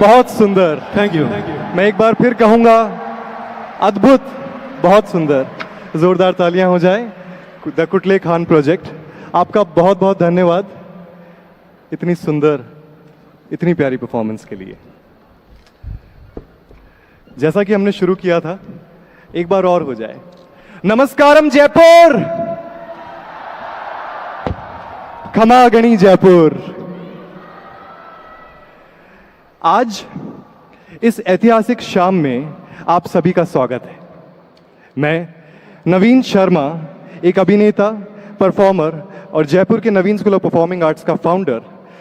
बहुत सुंदर। Thank you. मैं एक बार फिर कहूंगा, अद्भुत, बहुत सुंदर। जोरदार तालियां हो जाए द कुटले खान प्रोजेक्ट। आपका बहुत बहुत धन्यवाद इतनी सुंदर, इतनी प्यारी परफॉर्मेंस के लिए। जैसा कि हमने शुरू किया था, एक बार और हो जाए। नमस्कारम जयपुर, खमा गणी जयपुर। आज इस ऐतिहासिक शाम में आप सभी का स्वागत है। मैं नवीन शर्मा, एक अभिनेता, परफॉर्मर और जयपुर के नवीन स्कूल ऑफ परफॉर्मिंग आर्ट्स का फाउंडर,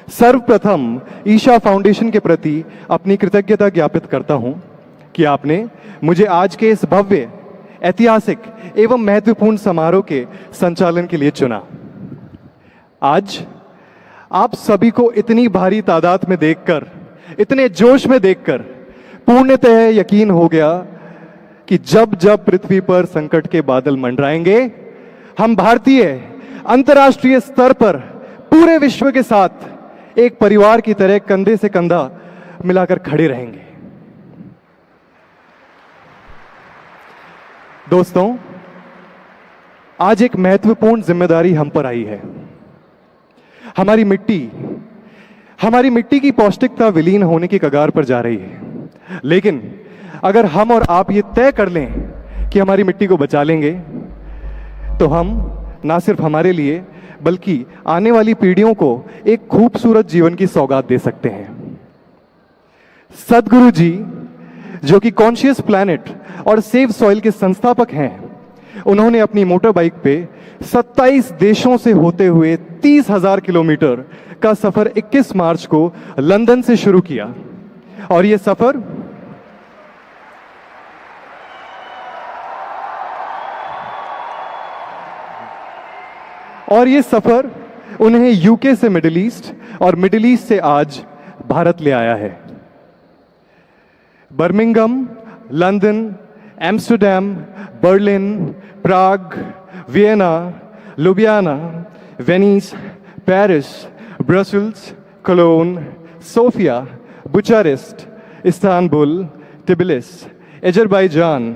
सर्वप्रथम ईशा फाउंडेशन के प्रति अपनी कृतज्ञता ज्ञापित करता हूं कि आपने मुझे आज के इस भव्य, ऐतिहासिक एवं महत्वपूर्ण समारोह के संचालन के लिए चुना। आज आप सभी को इतनी भारी तादाद में देखकर, इतने जोश में देखकर पूर्णतः यकीन हो गया कि जब जब पृथ्वी पर संकट के बादल मंडराएंगे, हम भारतीय अंतर्राष्ट्रीय स्तर पर पूरे विश्व के साथ एक परिवार की तरह कंधे से कंधा मिलाकर खड़े रहेंगे। दोस्तों, आज एक महत्वपूर्ण जिम्मेदारी हम पर आई है। हमारी मिट्टी की पौष्टिकता विलीन होने की कगार पर जा रही है। लेकिन अगर हम और आप ये तय कर लें कि हमारी मिट्टी को बचा लेंगे, तो हम ना सिर्फ हमारे लिए बल्कि आने वाली पीढ़ियों को एक खूबसूरत जीवन की सौगात दे सकते हैं। सदगुरु जी, जो कि कॉन्शियस प्लैनेट और सेव सॉइल के संस्थापक हैं, उन्होंने अपनी मोटर बाइक पे 27 देशों से होते हुए 30,000 किलोमीटर का सफर 21 मार्च को लंदन से शुरू किया। और ये सफर उन्हें यूके से मिडिल ईस्ट और मिडिल ईस्ट से आज भारत ले आया है। Birmingham, London, Amsterdam, Berlin, Prague, Vienna, Ljubljana, Venice, Paris, Brussels, Cologne, Sofia, Bucharest, Istanbul, Tbilisi, Azerbaijan,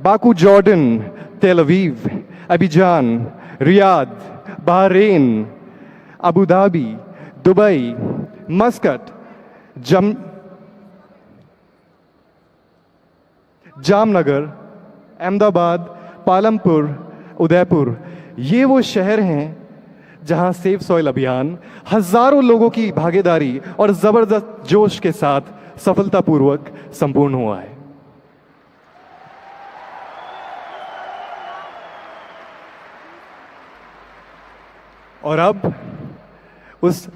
Baku Jordan, Tel Aviv, Abidjan, Riyadh, Bahrain, Abu Dhabi, Dubai, Muscat, Jamnagar, Ahmedabad, Palampur, Udaipur, ये वो शहर हैं जहां सेव सॉइल अभियान हजारों लोगों की भागीदारी और जबरदस्त जोश के साथ सफलतापूर्वक संपूर्ण हुआ है। और अब उस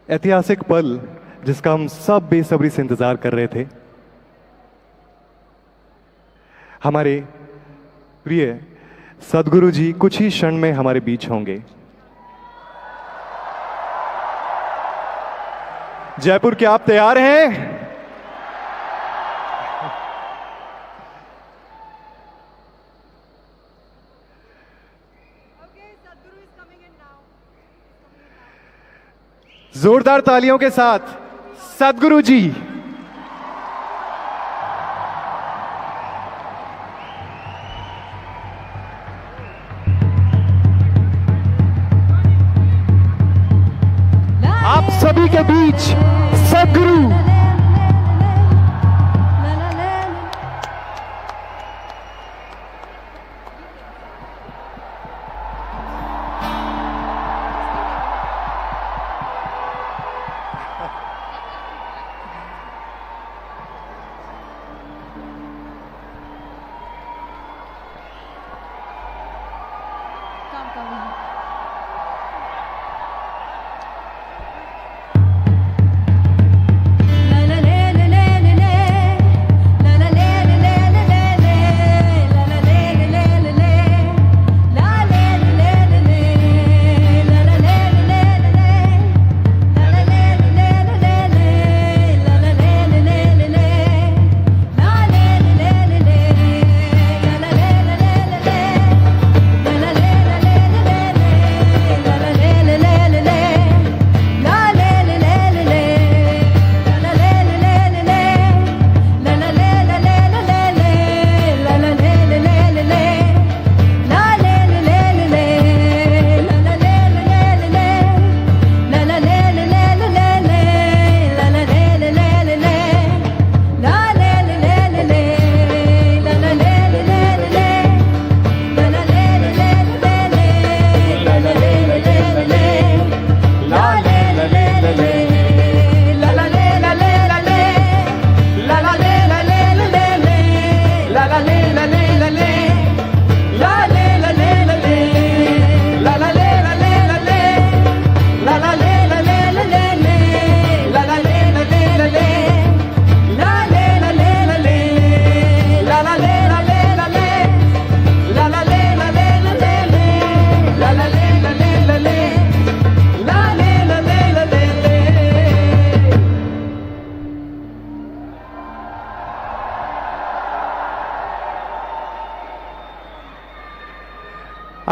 ऐतिहासिक पल जिसका हम सब बेसब्री से इंतजार कर रहे थे, हमारे प्रिय सदगुरु जी कुछ ही क्षण में हमारे बीच होंगे। जयपुर, क्या आप तैयार हैं? जोरदार तालियों के साथ सदगुरु जी। आप सभी के बीच सदगुरु।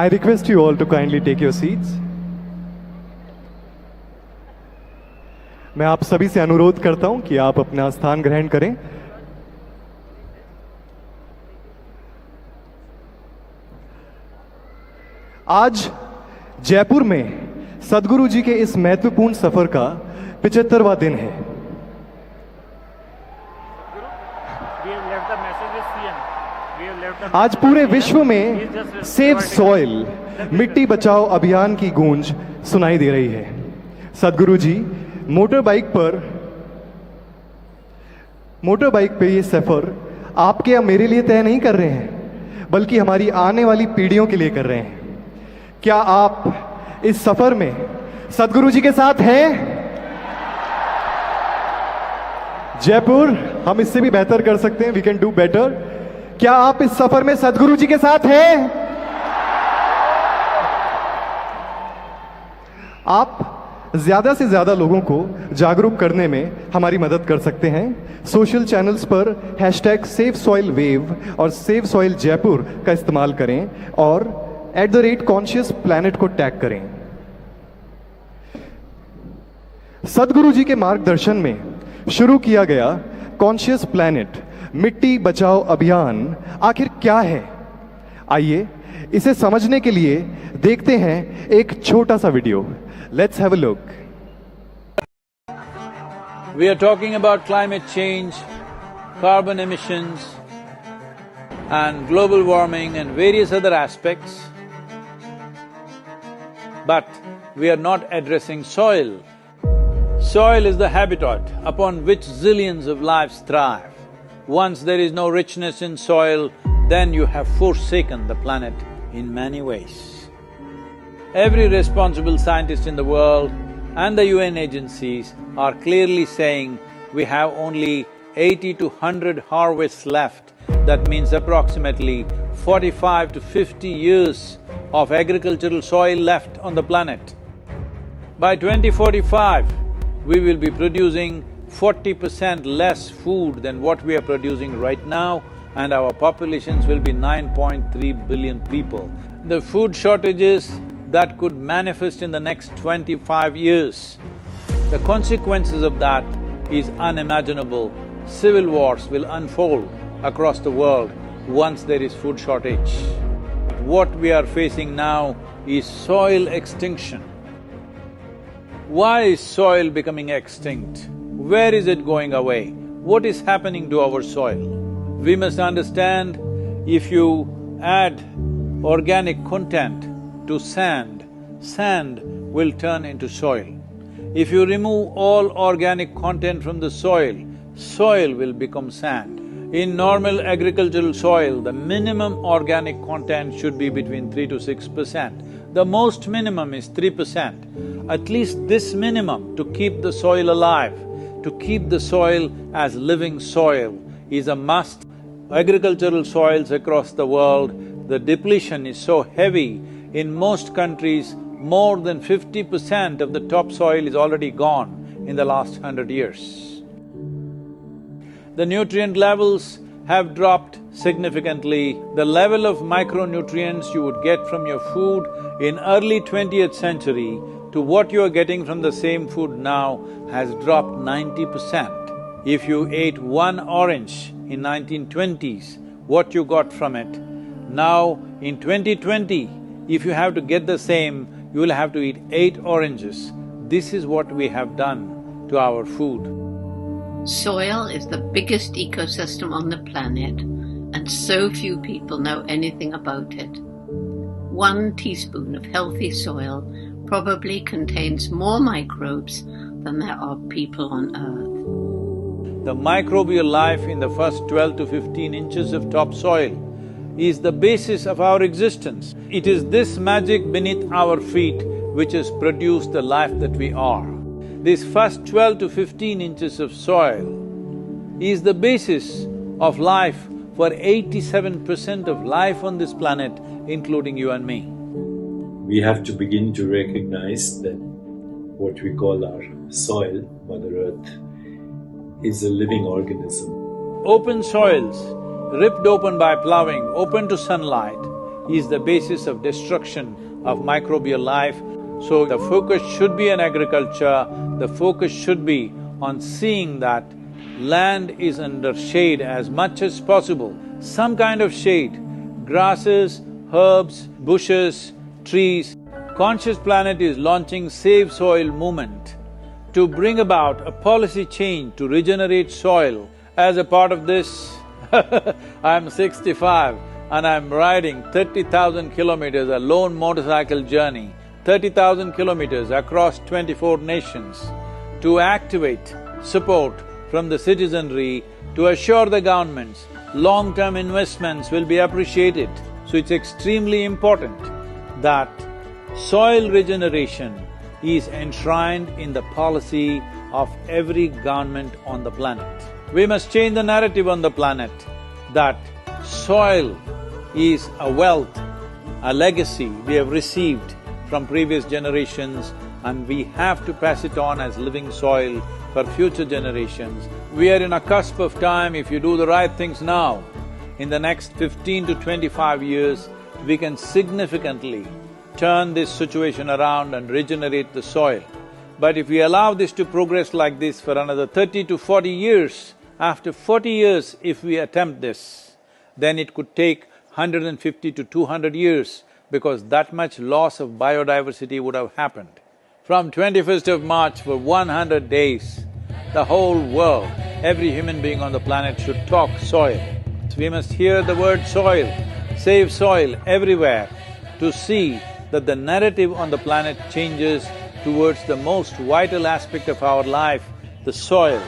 I request you all to kindly take your seats. मैं आप सभी से अनुरोध करता हूं कि आप अपना स्थान ग्रहण करें। आज जयपुर में सदगुरु जी के इस महत्वपूर्ण सफर का 75वां दिन है। आज पूरे विश्व में सेव सॉइल, मिट्टी बचाओ अभियान की गूंज सुनाई दे रही है। सदगुरु जी मोटर बाइक पे ये सफर आपके या मेरे लिए तय नहीं कर रहे हैं, बल्कि हमारी आने वाली पीढ़ियों के लिए कर रहे हैं। क्या आप इस सफर में सदगुरु जी के साथ हैं? जयपुर, हम इससे भी बेहतर कर सकते हैं, वी कैन डू बेटर। क्या आप इस सफर में सदगुरु जी के साथ हैं? आप ज्यादा से ज्यादा लोगों को जागरूक करने में हमारी मदद कर सकते हैं। सोशल चैनल्स पर #SaveSoilWave और सेव सॉइल जयपुर का इस्तेमाल करें और @ConsciousPlanet को टैग करें। सदगुरु जी के मार्गदर्शन में शुरू किया गया कॉन्शियस प्लैनेट मिट्टी बचाओ अभियान आखिर क्या है? आइए इसे समझने के लिए देखते हैं एक छोटा सा video. Let's have a look. We are talking about climate change, carbon emissions and global warming and various other aspects, but we are not addressing soil. Soil is the habitat upon which zillions of lives thrive. Once there is no richness in soil, then you have forsaken the planet in many ways. Every responsible scientist in the world and the UN agencies are clearly saying we have only 80 to 100 harvests left. That means approximately 45 to 50 years of agricultural soil left on the planet. By 2045, we will be producing 40% less food than what we are producing right now, and our populations will be 9.3 billion people. The food shortages that could manifest in the next 25 years, the consequences of that is unimaginable. Civil wars will unfold across the world once there is food shortage. What we are facing now is soil extinction. Why is soil becoming extinct? Where is it going away? What is happening to our soil? We must understand, if you add organic content to sand, sand will turn into soil. If you remove all organic content from the soil, soil will become sand. In normal agricultural soil, the minimum organic content should be between 3 to 6%. The most minimum is 3%. At least this minimum to keep the soil alive, to keep the soil as living soil is a must. Agricultural soils across the world, the depletion is so heavy, in most countries, more than 50% of the topsoil is already gone in the last 100 years. The nutrient levels have dropped significantly. The level of micronutrients you would get from your food in early 20th century to what you are getting from the same food now has dropped 90%. If you ate one orange in 1920s, what you got from it, now in 2020, if you have to get the same, you will have to eat 8 oranges. This is what we have done to our food. Soil is the biggest ecosystem on the planet, and so few people know anything about it. 1 teaspoon of healthy soil probably contains more microbes than there are people on Earth. The microbial life in the first 12 to 15 inches of topsoil is the basis of our existence. It is this magic beneath our feet which has produced the life that we are. This first 12 to 15 inches of soil is the basis of life for 87% of life on this planet, including you and me. We have to begin to recognize that what we call our soil, Mother Earth, is a living organism. Open soils, ripped open by ploughing, open to sunlight, is the basis of destruction of microbial life. So the focus should be on agriculture, the focus should be on seeing that land is under shade as much as possible, some kind of shade, grasses, herbs, bushes, trees. Conscious Planet is launching Save Soil movement to bring about a policy change to regenerate soil. As a part of this, I'm 65 and I'm riding 30,000 kilometers, a lone motorcycle journey, 30,000 kilometers across 24 nations to activate support from the citizenry to assure the governments long-term investments will be appreciated. So it's extremely important that soil regeneration is enshrined in the policy of every government on the planet. We must change the narrative on the planet that soil is a wealth, a legacy we have received from previous generations, and we have to pass it on as living soil for future generations. We are in a cusp of time. If you do the right things now, in the next 15 to 25 years, we can significantly turn this situation around and regenerate the soil. But if we allow this to progress like this for another 30 to 40 years, after 40 years if we attempt this, then it could take 150 to 200 years because that much loss of biodiversity would have happened. From 21st of March for 100 days, the whole world, every human being on the planet should talk soil. So we must hear the word soil, save soil everywhere to see that the narrative on the planet changes towards the most vital aspect of our life, the soil.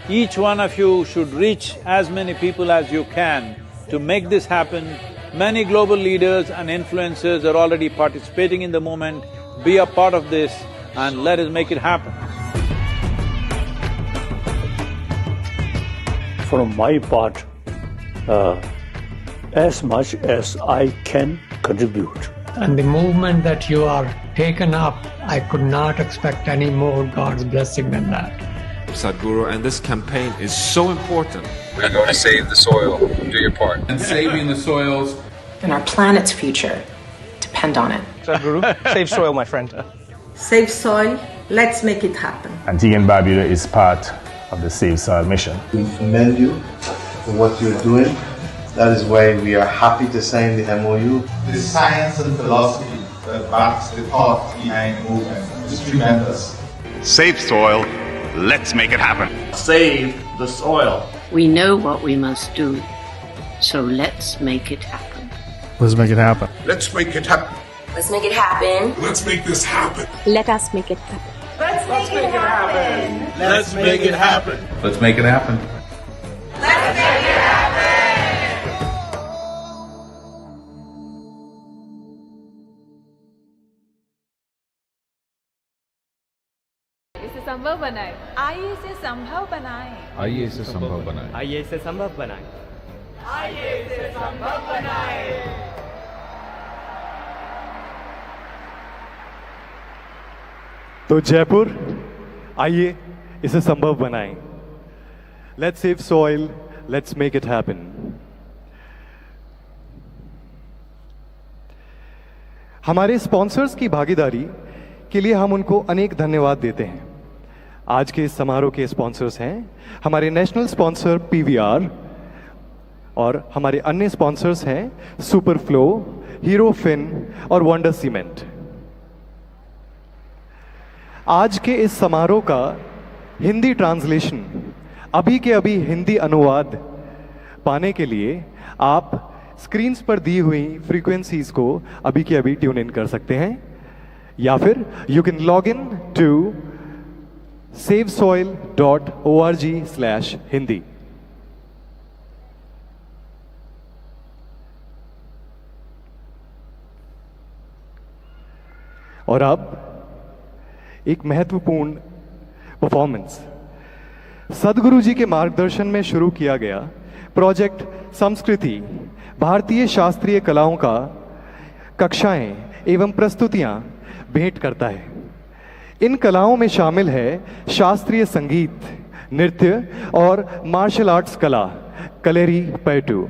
Each one of you should reach as many people as you can to make this happen. Many global leaders and influencers are already participating in the movement. Be a part of this and let us make it happen. From my part, as much as I can contribute. And the movement that you are taken up, I could not expect any more God's blessing than that. Sadhguru, and this campaign is so important. We're going to save the soil. Do your part. And saving the soils. And our planet's future depend on it. Sadhguru, save soil, my friend. Save soil, let's make it happen. Antigua and Barbuda is part of the Save Soil mission. We commend you for what you're doing. That is why we are happy to sign the MOU. The science and philosophy that backs the thought behind the movement is tremendous. Save soil, let's make it happen. Save the soil. We know what we must do, so let's make it happen. Let's make it happen. Let's make it happen. Let's make it happen. Let's make this happen. Let us make it happen. Let's make it happen. Let's make it happen. Let's make it happen. Let's make it happen. इसे संभव बनाए, आइए इसे संभव बनाए, आइए इसे संभव बनाएं, आइए इसे संभव बनाएं, आइए इसे संभव बनाएं। तो जयपुर, आइए इसे संभव बनाएं। Let's save soil, let's make it happen. हमारे स्पॉन्सर्स की भागीदारी के लिए हम उनको अनेक धन्यवाद देते हैं। आज के इस समारोह के स्पॉन्सर्स हैं हमारे नेशनल स्पॉन्सर पीवीआर और हमारे अन्य स्पॉन्सर्स हैं सुपरफ्लो, हीरो फिन और वंडर सीमेंट। आज के इस समारोह का हिंदी ट्रांसलेशन अभी के अभी हिंदी अनुवाद पाने के लिए आप स्क्रीन्स पर दी हुई फ्रीक्वेंसीज को अभी के अभी ट्यून इन कर सकते हैं या फिर you can log in to savesoil.org/Hindi। और अब एक महत्वपूर्ण परफॉर्मेंस सदगुरु जी के मार्गदर्शन में शुरू किया गया प्रोजेक्ट संस्कृति भारतीय शास्त्रीय कलाओं का कक्षाएं एवं प्रस्तुतियां भेंट करता है। इन कलाओं में शामिल है शास्त्रीय संगीत, नृत्य और मार्शल आर्ट्स कला, कलेरी पैटू।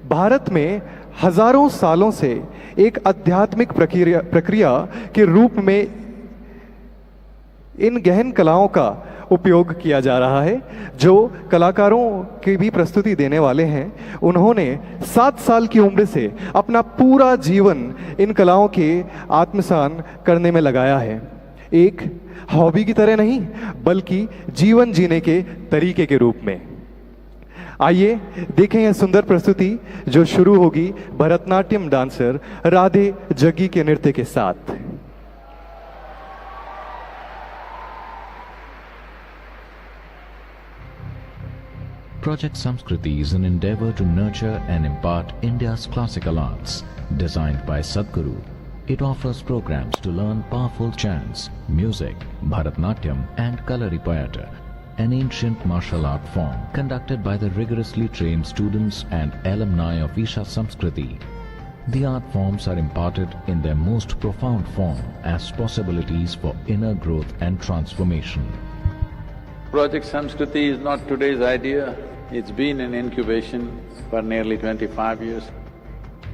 भारत में हजारों सालों से एक आध्यात्मिक प्रक्रिया के रूप में इन गहन कलाओं का उपयोग किया जा रहा है। जो कलाकारों की भी प्रस्तुति देने वाले हैं, उन्होंने 7 साल की उम्र से अपना पूरा जीवन इन कलाओं के आत्मसान करने में लगाया है। एक हॉबी की तरह नहीं, बल्कि जीवन जीने के तरीके के रूप में। आइए देखें यह सुंदर प्रस्तुति जो शुरू होगी भरतनाट्यम डांसर राधे जग्गी के नृत्य के साथ। Project Samskriti is an endeavor to nurture and impart India's classical arts. Designed by Sadhguru, it offers programs to learn powerful chants, music, Bharatnatyam and Kalaripayattu, an ancient martial art form conducted by the rigorously trained students and alumni of Isha Samskriti. The art forms are imparted in their most profound form as possibilities for inner growth and transformation. Project Samskriti is not today's idea, it's been in incubation for nearly 25 years.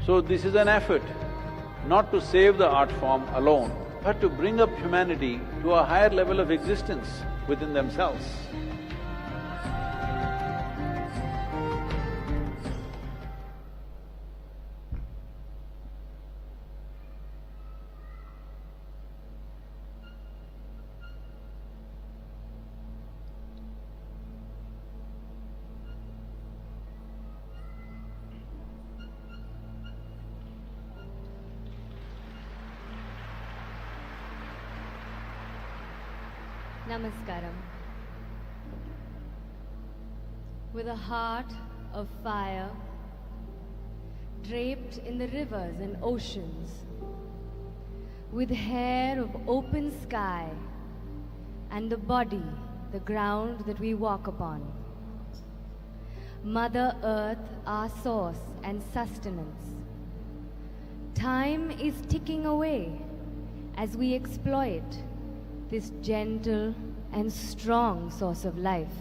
So this is an effort not to save the art form alone, but to bring up humanity to a higher level of existence within themselves. Namaskaram. With a heart of fire, draped in the rivers and oceans, with hair of open sky, and the body, the ground that we walk upon. Mother Earth, our source and sustenance. Time is ticking away as we exploit this gentle and strong source of life.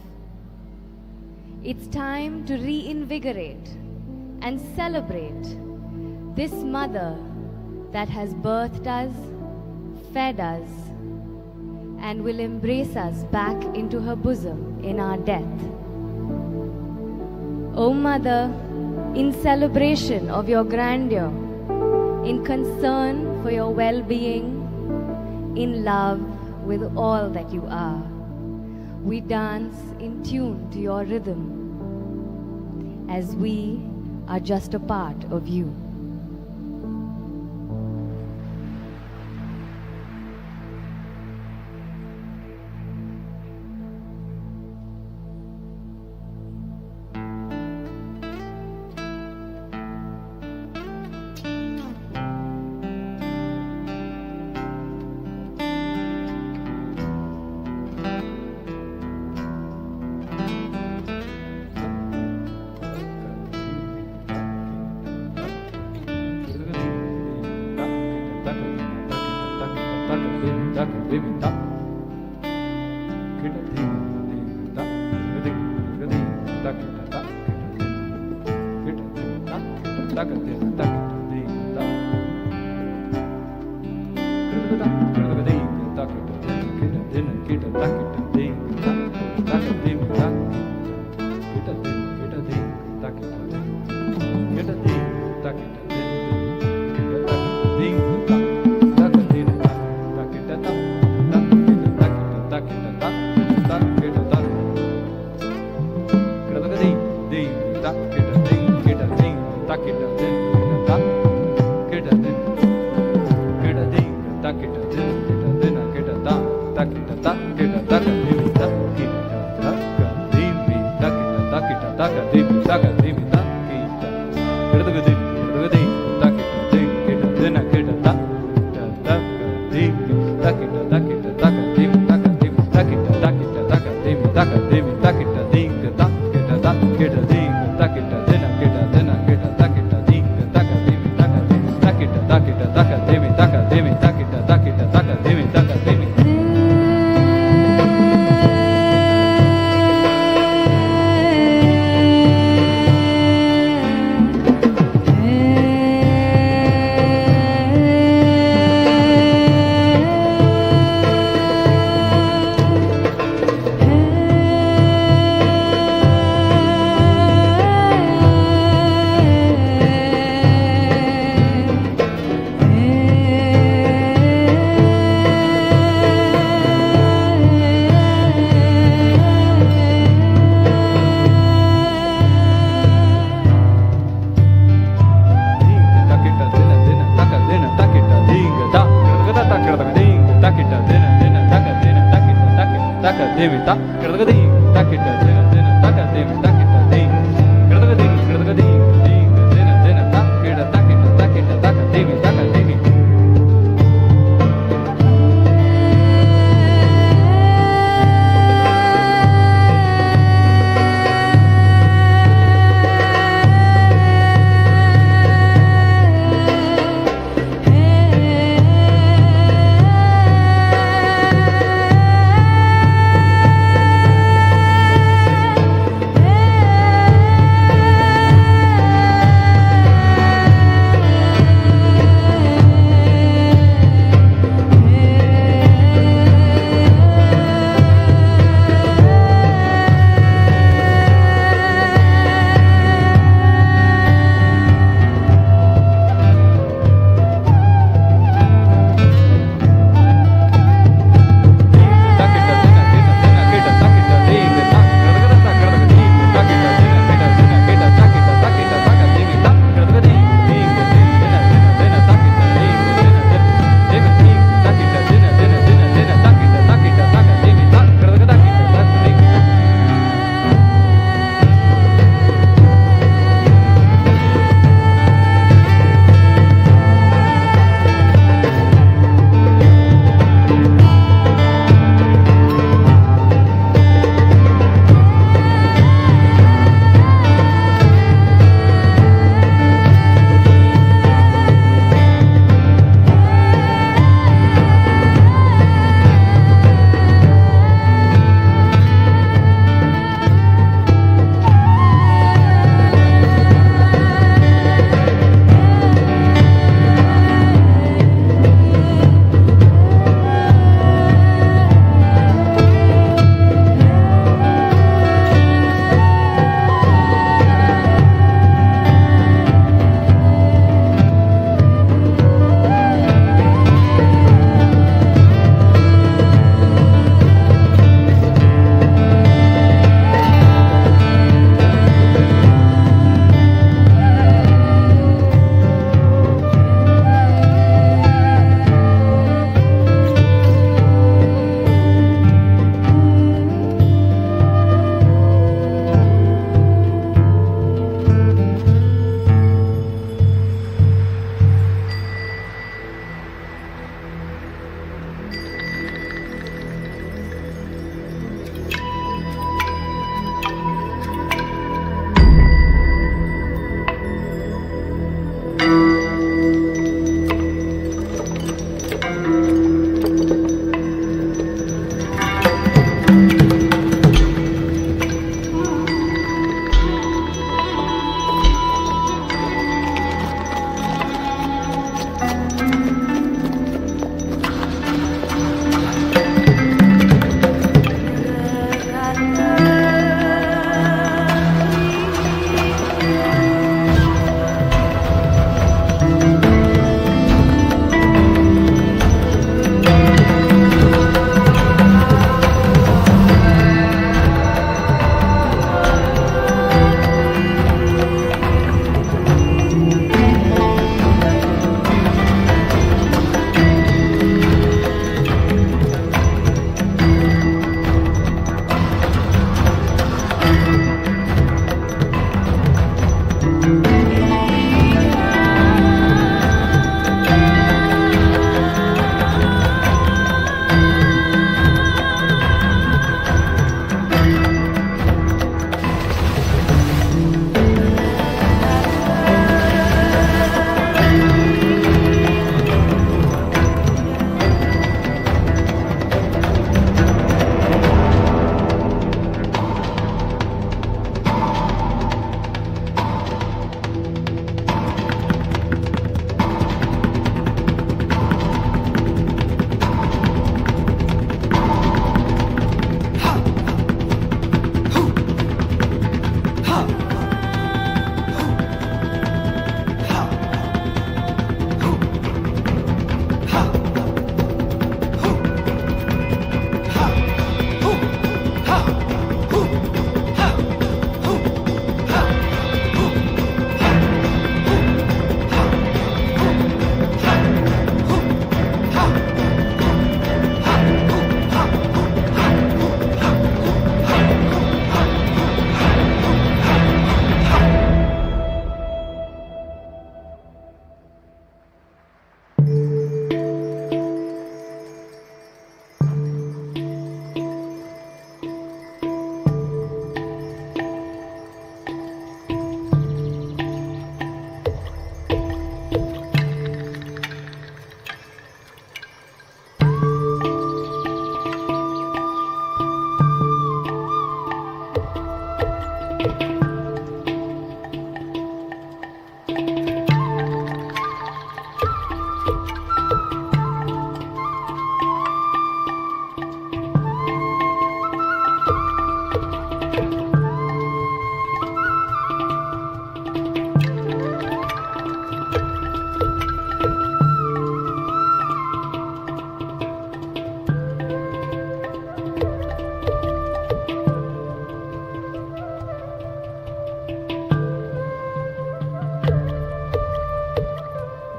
It's time to reinvigorate and celebrate this mother that has birthed us, fed us, and will embrace us back into her bosom in our death. O Mother, in celebration of your grandeur, in concern for your well-being, in love with all that you are, we dance in tune to your rhythm, as we are just a part of you.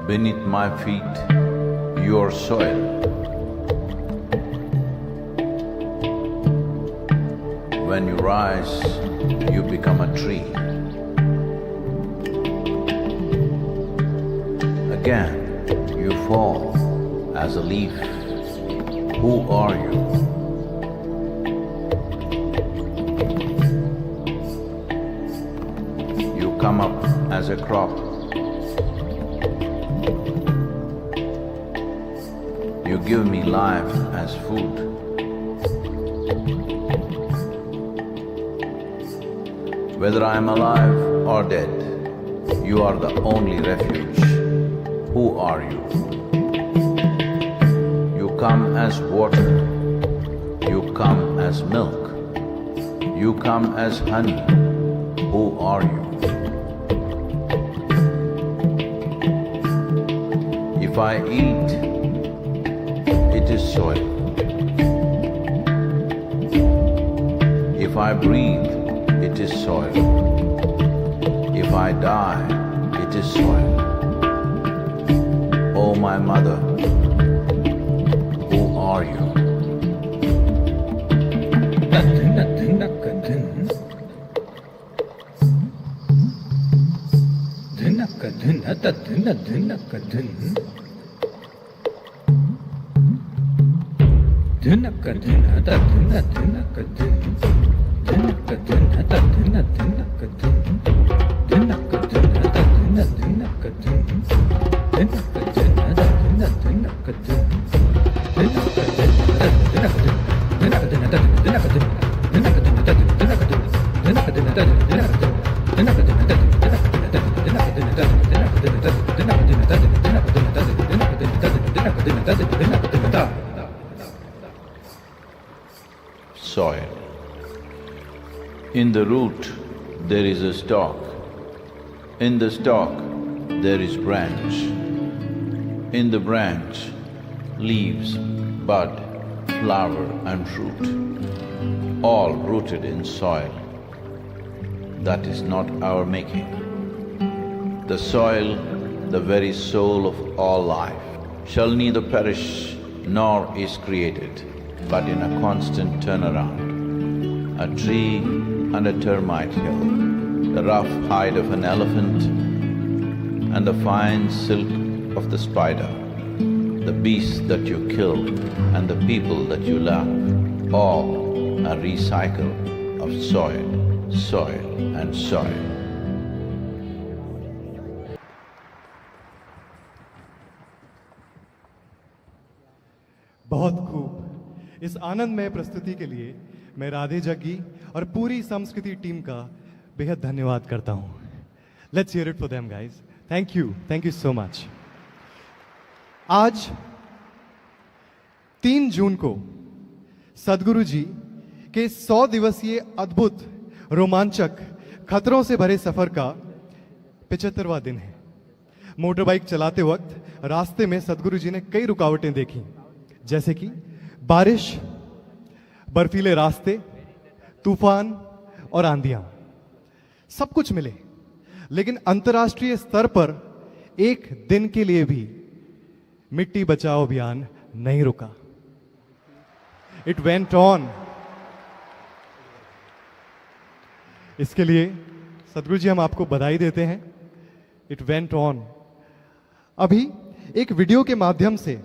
Beneath my feet, your soil. When you rise, you become a tree. Again, you fall as a leaf. Who are you? You come up as a crop. You give me life as food. Whether I am alive or dead, you are the only refuge. Who are you? You come as water. You come as milk. You come as honey. Who are you? If I eat, it is soil. If I breathe, it is soil. If I die, it is soil. Oh, my mother, who are you? Soil. In the root, there is a stalk. In the stalk, there is branch. In the branch, leaves, bud, flower and fruit, all rooted in soil. That is not our making. The soil, the very soul of all life, shall neither perish nor is created, but in a constant turnaround. A tree and a termite hill, the rough hide of an elephant and the fine silk of the spider, the beasts that you kill and the people that you love, all a recycle of soil, soil and soil. बहुत खूब। इस आनंदमय प्रस्तुति के लिए मैं राधे जग्गी और पूरी संस्कृति टीम का बेहद धन्यवाद करता हूं। Let's hear it for them guys. Thank you so much. आज 3 जून को सदगुरु जी के 100 दिवसीय अद्भुत रोमांचक खतरों से भरे सफर का 75वां दिन है। मोटरबाइक चलाते वक्त रास्ते में सदगुरु जी ने कई रुकावटें देखी, जैसे कि बारिश, बर्फीले रास्ते, तूफान और आंधियां। सब कुछ मिले, लेकिन अंतर्राष्ट्रीय स्तर पर एक दिन के लिए भी मिट्टी बचाओ अभियान नहीं रुका। It went on. इसके लिए सदगुरु जी हम आपको बधाई देते हैं। It went on. अभी एक वीडियो के माध्यम से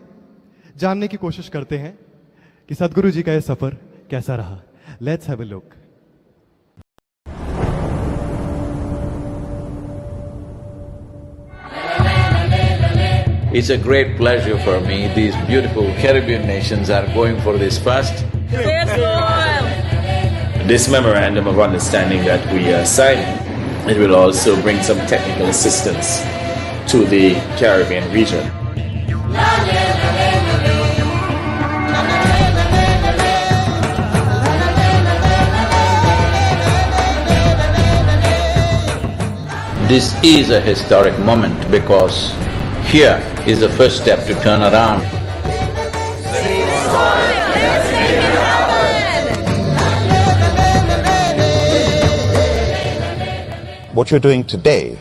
जानने की कोशिश करते हैं कि सदगुरु जी का यह सफर कैसा रहा। Let's have a look. It's a great pleasure for me. These beautiful Caribbean nations are going for this first. This memorandum of understanding that we are signing, it will also bring some technical assistance to the Caribbean region. This is a historic moment because here is the first step to turn around. What you're doing today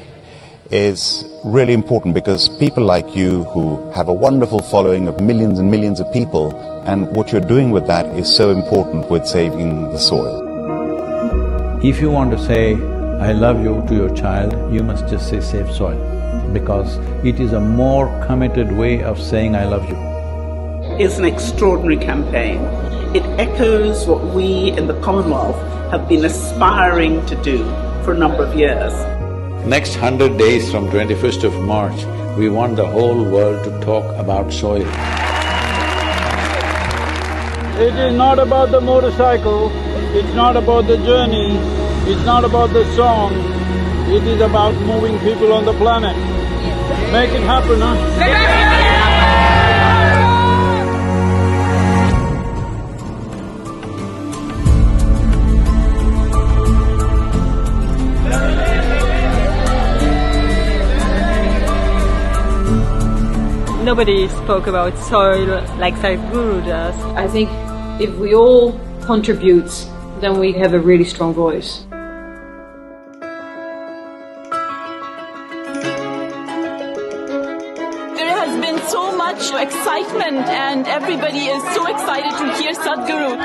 is really important because people like you who have a wonderful following of millions and millions of people, and what you're doing with that is so important with saving the soil. If you want to say, I love you to your child, you must just say save soil, because it is a more committed way of saying I love you. It's an extraordinary campaign. It echoes what we in the Commonwealth have been aspiring to do for a number of years. Next 100 days from 21st of March, we want the whole world to talk about soil. It is not about the motorcycle, it's not about the journey, it's not about the song, it is about moving people on the planet. Make it happen, huh? Nobody spoke about soil like Sadhguru does. I think if we all contribute, then we have a really strong voice. There has been so much excitement and everybody is so excited to hear Sadhguru.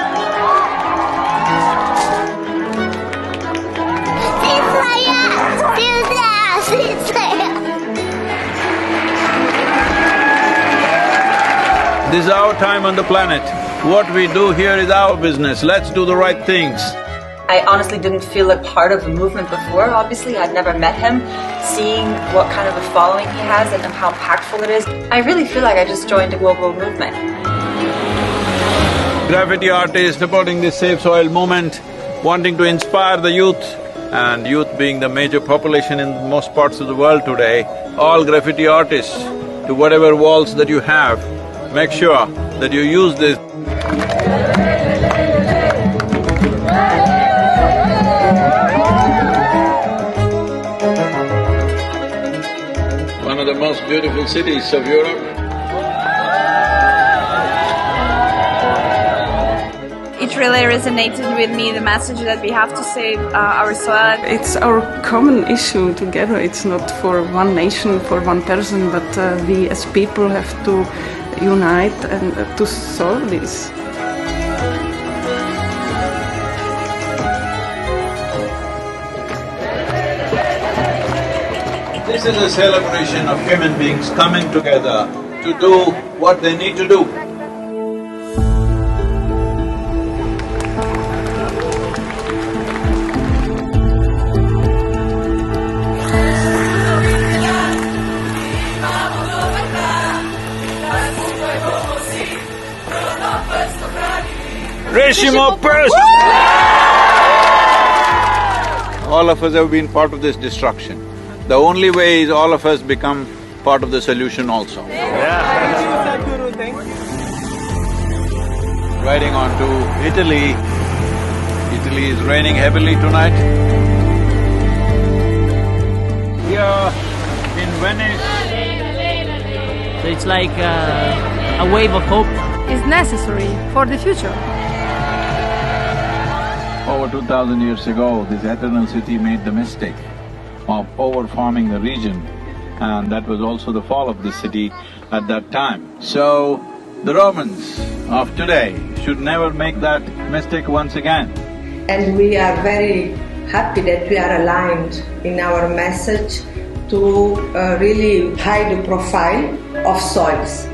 This is our time on the planet. What we do here is our business. Let's do the right things. I honestly didn't feel a part of the movement before, obviously. I'd never met him. Seeing what kind of a following he has and how impactful it is, I really feel like I just joined a global movement. Graffiti artists supporting this Save Soil movement, wanting to inspire the youth, and youth being the major population in most parts of the world today, all graffiti artists, to whatever walls that you have, make sure that you use this. One of the most beautiful cities of Europe. It really resonated with me, the message that we have to save our soil. It's our common issue together. It's not for one nation, for one person, but we as people have to unite and to solve this. This is a celebration of human beings coming together to do what they need to do. All of us have been part of this destruction. The only way is all of us become part of the solution also. Riding on to Italy. Italy is raining heavily tonight. We are in Venice. So it's like a wave of hope. Is necessary for the future. Over 2000 years ago, this eternal city made the mistake of over-farming the region, and that was also the fall of the city at that time. So, the Romans of today should never make that mistake once again. And we are very happy that we are aligned in our message to really high the profile of soils.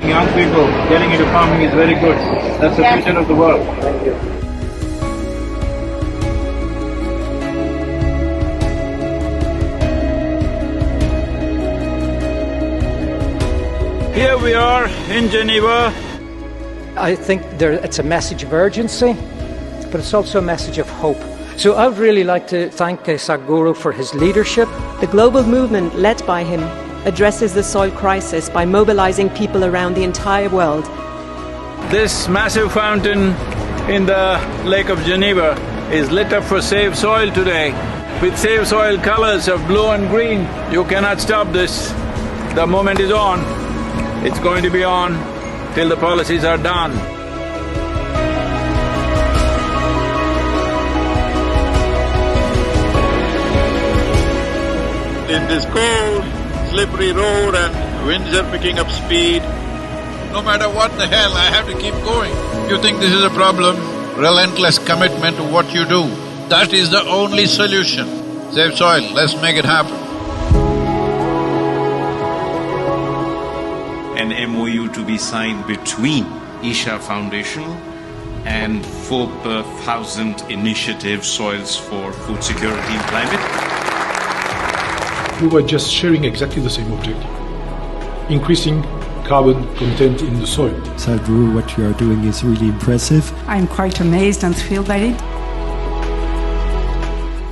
Young people getting into farming is very good. That's the future of the world. Thank you. Here we are in Geneva. I think it's a message of urgency, but it's also a message of hope. So I would really like to thank Sadhguru for his leadership. The global movement led by him addresses the soil crisis by mobilizing people around the entire world. This massive fountain in the Lake of Geneva is lit up for Save Soil today. With Save Soil colors of blue and green, you cannot stop this. The moment is on. It's going to be on till the policies are done. in this cold, slippery road and winds are picking up speed. No matter what the hell, I have to keep going. You think this is a problem? Relentless commitment to what you do. That is the only solution. Save soil, let's make it happen. An MOU to be signed between Isha Foundation and 4,000 initiative Soils for Food Security and Climate. We were just sharing exactly the same objective, increasing carbon content in the soil. Sadhguru, what you are doing is really impressive. I'm quite amazed and thrilled by it.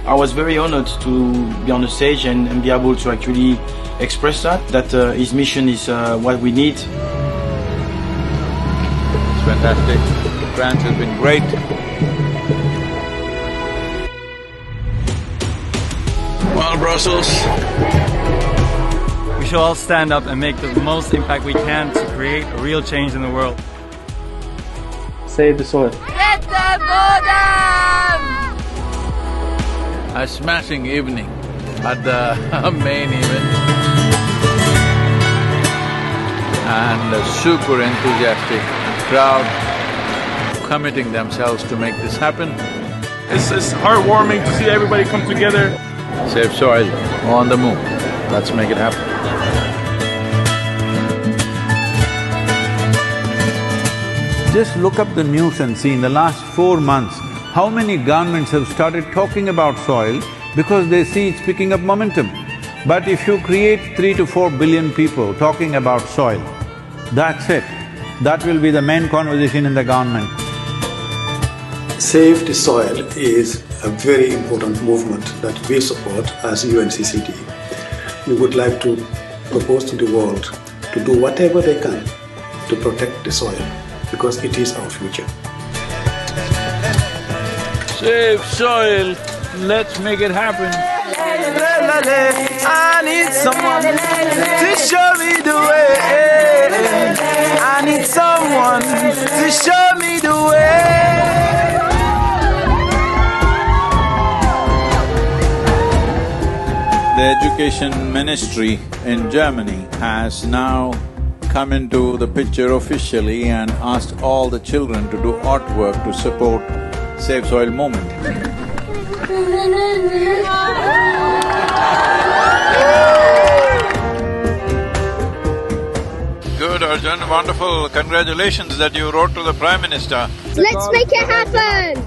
I was very honored to be on the stage and be able to actually express that his mission is what we need. It's fantastic. France has been great. Well, Brussels. We should all stand up and make the most impact we can to create a real change in the world. Save the soil. Get the bottom! A smashing evening at the main event. And a super enthusiastic crowd committing themselves to make this happen. It's heartwarming to see everybody come together. Save soil, on the move. Let's make it happen. Just look up the news and see in the last 4 months, how many governments have started talking about soil because they see it's picking up momentum. But if you create 3 to 4 billion people talking about soil, that's it. That will be the main conversation in the government. Save the Soil is a very important movement that we support as UNCCD. We would like to propose to the world to do whatever they can to protect the soil, because it is our future. Save soil, let's make it happen. I need someone to show me the way. I need someone to show me the way. The education ministry in Germany has now come into the picture officially and asked all the children to do artwork to support Save Soil movement. Good, Arjun, wonderful. Congratulations that you wrote to the Prime Minister. Let's make it happen!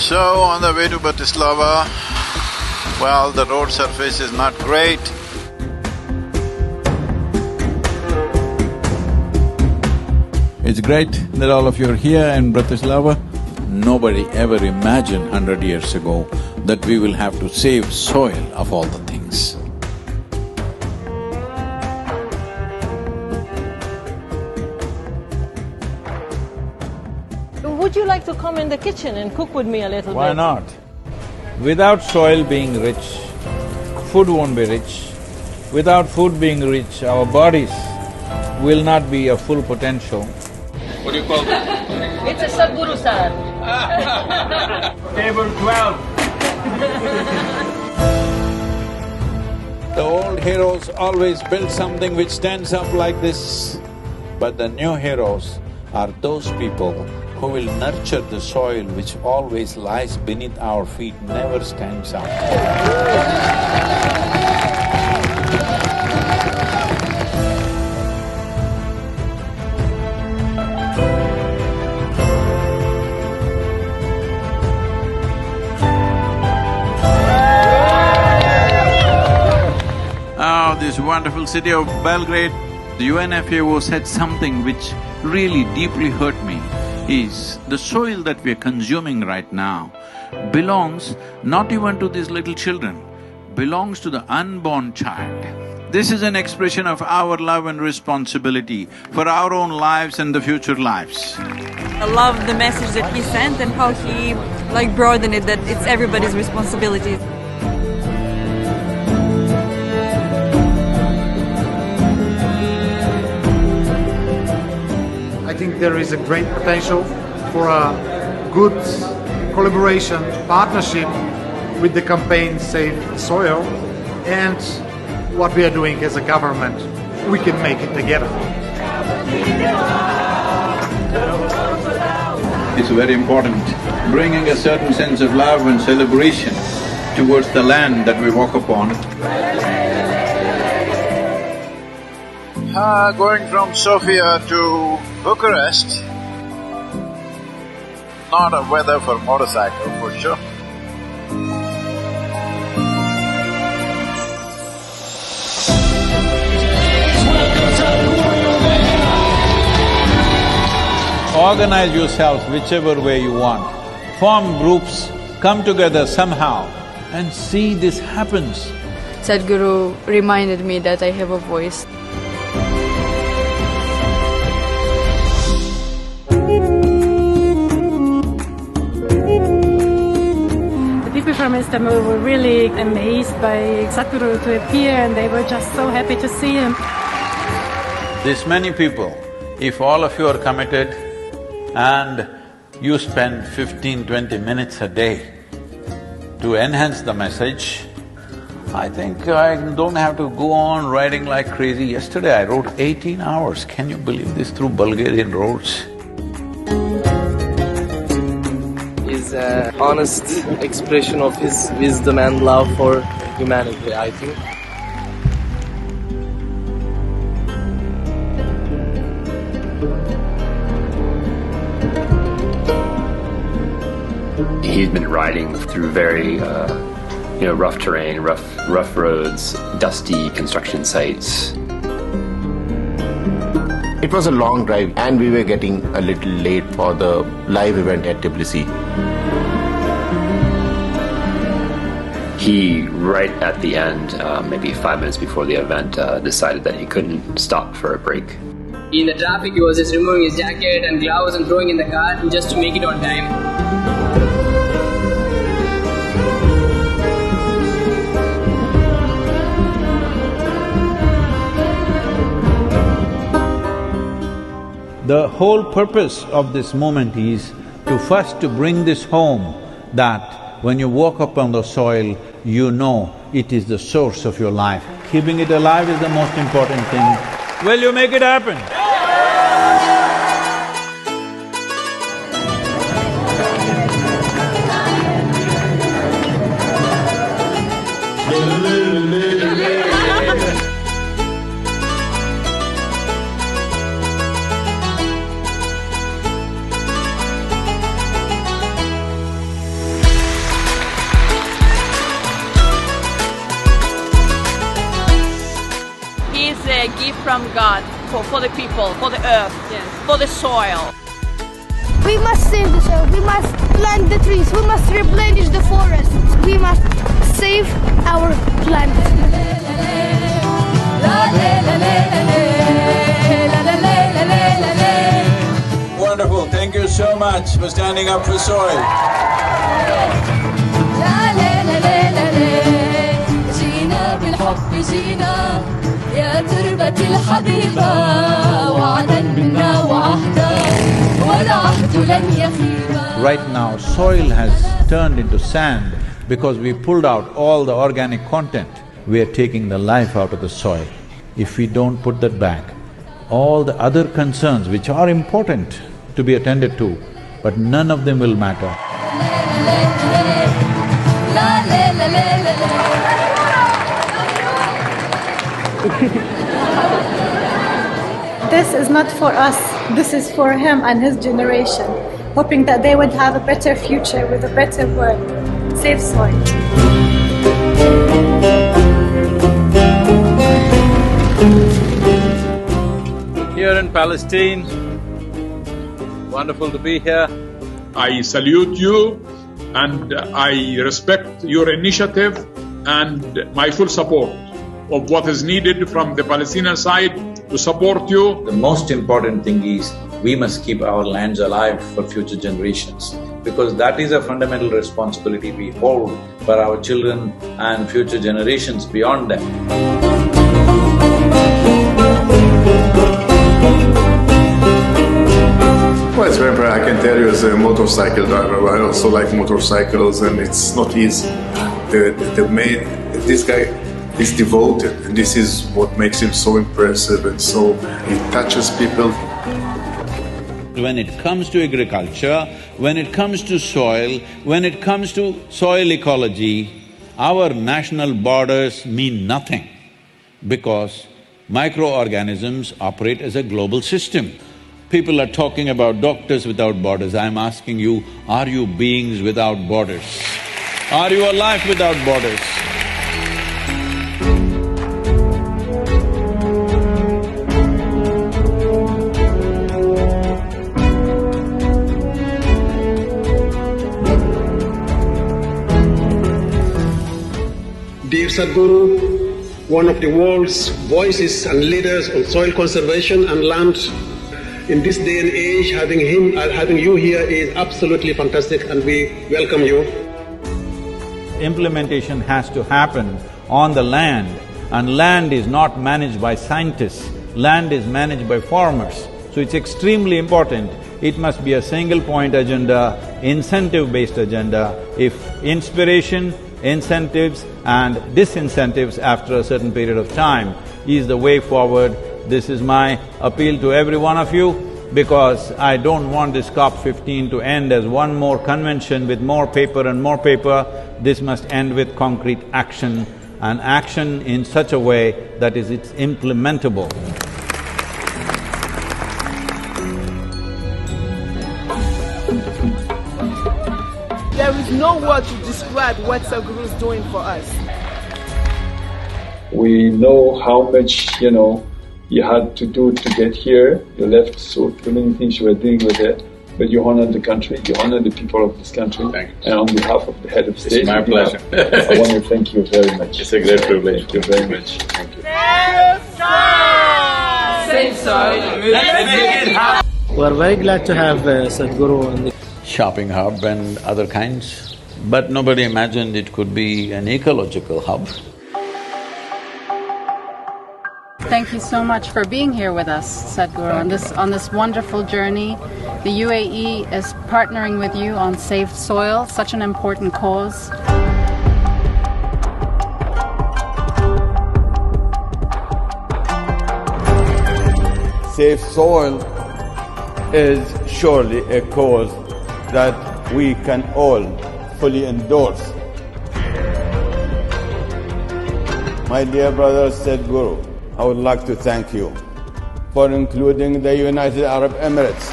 So, on the way to Bratislava, well, the road surface is not great. It's great that all of you are here in Bratislava. Nobody ever imagined 100 years ago that we will have to save soil of all the things. Would you like to come in the kitchen and cook with me a little bit? Why not? Without soil being rich, food won't be rich. Without food being rich, our bodies will not be of full potential. What do you call that? It's a Sadhguru salad. Table 12. The old heroes always built something which stands up like this, but the new heroes are those people who will nurture the soil which always lies beneath our feet, never stands up. Oh, this wonderful city of Belgrade, the UNFAO said something which really deeply hurt me, is the soil that we are consuming right now belongs not even to these little children, belongs to the unborn child. This is an expression of our love and responsibility for our own lives and the future lives. I love the message that he sent and how he broadened it, that it's everybody's responsibility. I think there is a great potential for a good collaboration, partnership with the campaign Save Soil. and what we are doing as a government, we can make it together. It's very important, bringing a certain sense of love and celebration towards the land that we walk upon. Going from Sofia to Bucharest, not a weather for motorcycle for sure. Organize yourselves whichever way you want, form groups, come together somehow and see this happens. Sadhguru reminded me that I have a voice. The people from Istanbul were really amazed by Sadhguru to appear, and they were just so happy to see him. This many people, if all of you are committed and you spend 15–20 minutes a day to enhance the message, I think I don't have to go on riding like crazy. Yesterday I rode 18 hours, can you believe this, through Bulgarian roads? Is an honest expression of his wisdom and love for humanity, I think. He's been riding through very, rough terrain, rough roads, dusty construction sites. It was a long drive and we were getting a little late for the live event at Tbilisi. He, right at the end, maybe 5 minutes before the event, decided that he couldn't stop for a break. In the traffic, he was just removing his jacket and gloves and throwing in the car just to make it on time. The whole purpose of this movement is to first to bring this home, that when you walk up on the soil, you know it is the source of your life. Keeping it alive is the most important thing. Will you make it happen? It's a gift from God for the people, for the earth, for the soil. We must save the soil, we must plant the trees, we must replenish the forests, we must save our planet. Wonderful, thank you so much for standing up for soil. يا تربة الحبيبة وعدا منا وعهدا والعهد لن يخيبا. Right now, soil has turned into sand because we pulled out all the organic content. We are taking the life out of the soil. If we don't put that back, all the other concerns which are important to be attended to, but none of them will matter. This is not for us, this is for him and his generation, hoping that they would have a better future with a better world. Save soil. Here in Palestine, wonderful to be here. I salute you and I respect your initiative and my full support of what is needed from the Palestinian side to support you. The most important thing is we must keep our lands alive for future generations, because that is a fundamental responsibility we hold for our children and future generations beyond them. Well, it's very important. I can tell you as a motorcycle driver, I also like motorcycles and it's not easy. This guy He's devoted, and this is what makes him so impressive and so… he touches people. When it comes to agriculture, when it comes to soil, when it comes to soil ecology, our national borders mean nothing because microorganisms operate as a global system. People are talking about doctors without borders. I'm asking you, are you beings without borders? Are you a life without borders? Dear Sadhguru, one of the world's voices and leaders on soil conservation and land, in this day and age, having you here is absolutely fantastic, and we welcome you. Implementation has to happen on the land, and land is not managed by scientists, land is managed by farmers. So it's extremely important. It must be a single-point agenda, incentive-based agenda. If inspiration, incentives and disincentives after a certain period of time is the way forward, this is my appeal to every one of you, because I don't want this COP15 to end as one more convention with more paper and more paper. This must end with concrete action, and action in such a way that it's implementable. There is no word to describe what Sadhguru is doing for us. We know how much, you had to do to get here. You left so many things you were doing with it, but you honored the country, you honored the people of this country. And on behalf of the head of state, it's my pleasure. I want to thank you very much. It's a great privilege. Thank you very much. Thank you. Save soil, let's make it happen. We are very glad to have Sadhguru on the shopping hub and other kinds, but nobody imagined it could be an ecological hub. Thank you so much for being here with us, Sadhguru, on this wonderful journey. The UAE is partnering with you on Save Soil, such an important cause. Save Soil is surely a cause that we can all fully endorse. My dear brother Sadhguru, I would like to thank you for including the United Arab Emirates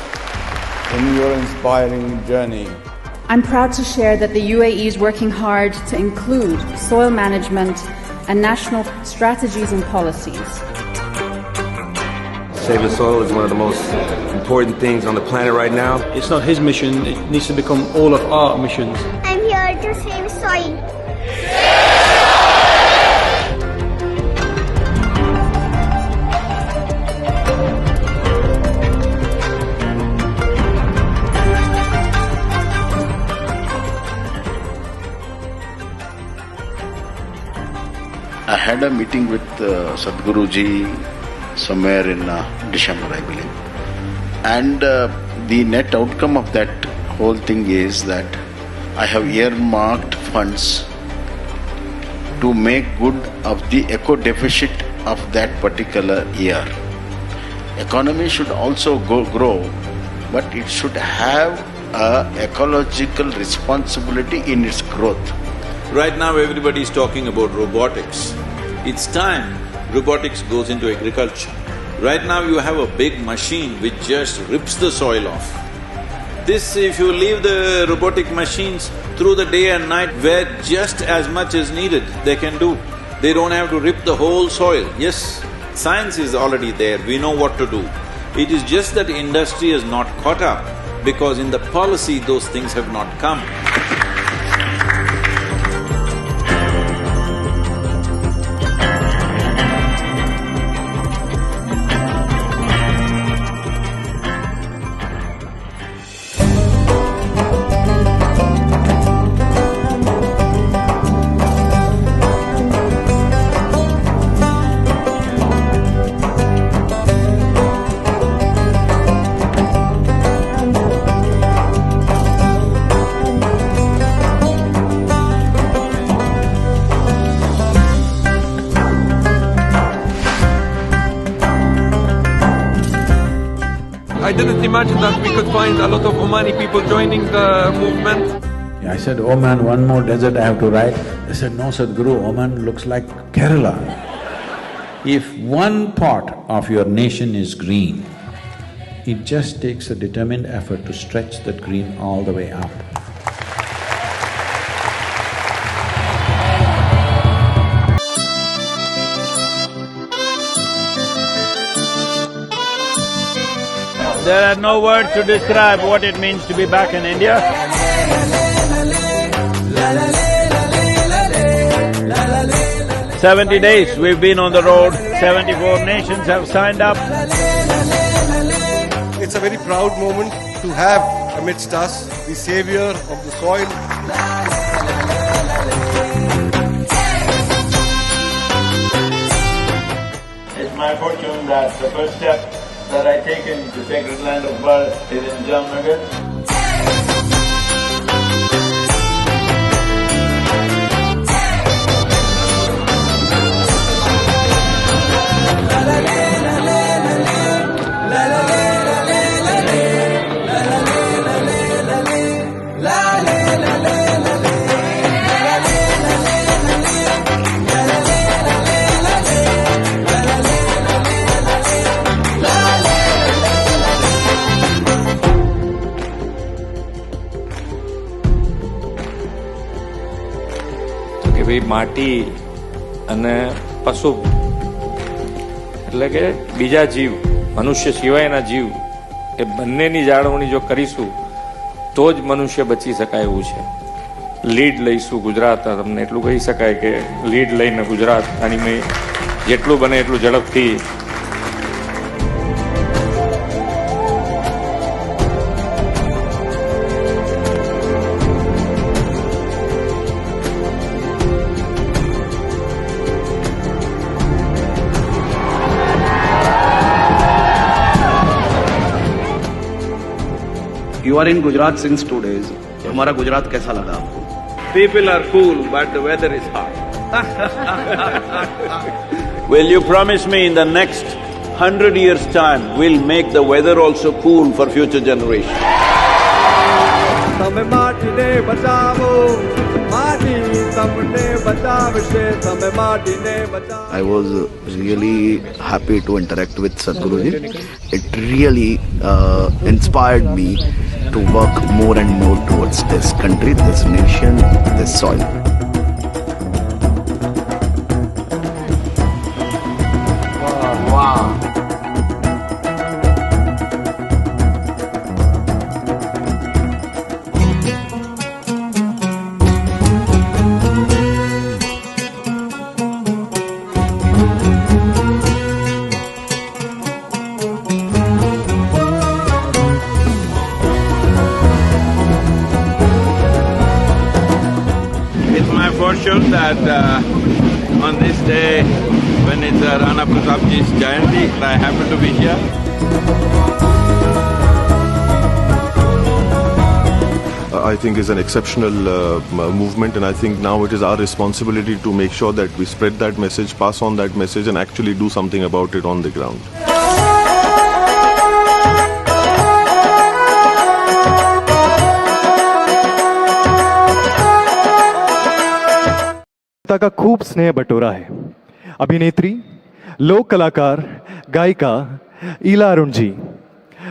in your inspiring journey. I'm proud to share that the UAE is working hard to include soil management and national strategies and policies. Saving soil is one of the most important things on the planet right now. It's not his mission, it needs to become all of our missions. I'm here to save soil. I had a meeting with Sadhguru ji somewhere in December, I believe. And the net outcome of that whole thing is that I have earmarked funds to make good of the eco-deficit of that particular year. Economy should also grow, but it should have an ecological responsibility in its growth. Right now everybody is talking about robotics. It's time robotics goes into agriculture. Right now you have a big machine which just rips the soil off. This, if you leave the robotic machines through the day and night, where just as much is needed, they can do. They don't have to rip the whole soil. Yes, science is already there, we know what to do. It is just that industry has not caught up, because in the policy those things have not come. I didn't imagine that we could find a lot of Omani people joining the movement. I said, oh man, one more desert I have to write. They said, no Sadhguru, Oman looks like Kerala. If one part of your nation is green, it just takes a determined effort to stretch that green all the way up. There are no words to describe what it means to be back in India. 70 days we've been on the road, 74 nations have signed up. It's a very proud moment to have amidst us the savior of the soil. It's my fortune that the first step that I take into sacred land of birth is in Jamnagar. ભાઈ માટી અને પશુ એટલે કે બીજા જીવ મનુષ્ય સિવાયના જીવ એ બંનેની જાળવણી જો કરીશું તો જ મનુષ્ય બચી શકાય એવું છે. લીડ લઈશું ગુજરાત, તમને એટલું કહી શકાય કે લીડ લઈને ગુજરાત આની મેં જેટલું બને એટલું ઝડપથી You are in Gujarat since 2 days. हमारा गुजरात कैसा लगा आपको? People are cool, but the weather is hot. Will you promise me in the next 100 years' time, we'll make the weather also cool for future generations? I was really happy to interact with Sadhguruji. It really inspired me to work more and more towards this country, this nation, this soil. Wow. Fortune that on this day, when it's Rana Pratapji's Jayanti, I happen to be here. I think is an exceptional movement, and I think now it is our responsibility to make sure that we spread that message, pass on that message, and actually do something about it on the ground. का खूब स्नेह बटोरा है. अभिनेत्री, लोक कलाकार, गायिका ईला अरुण जी,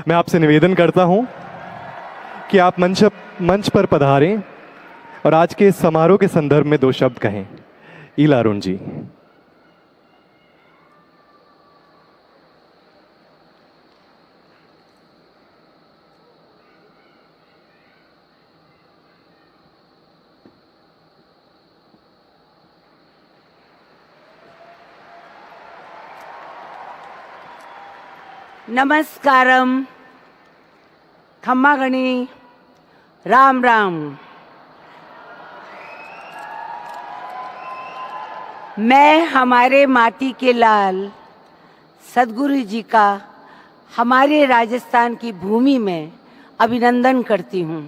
मैं आपसे निवेदन करता हूं कि आप मंच पर पधारें और आज के समारोह के संदर्भ में 2 शब्द कहें. ईला अरुण जी. नमस्कारम, खम्मागणी, राम राम. मैं हमारे माटी के लाल सद्गुरु जी का हमारे राजस्थान की भूमि में अभिनंदन करती हूँ.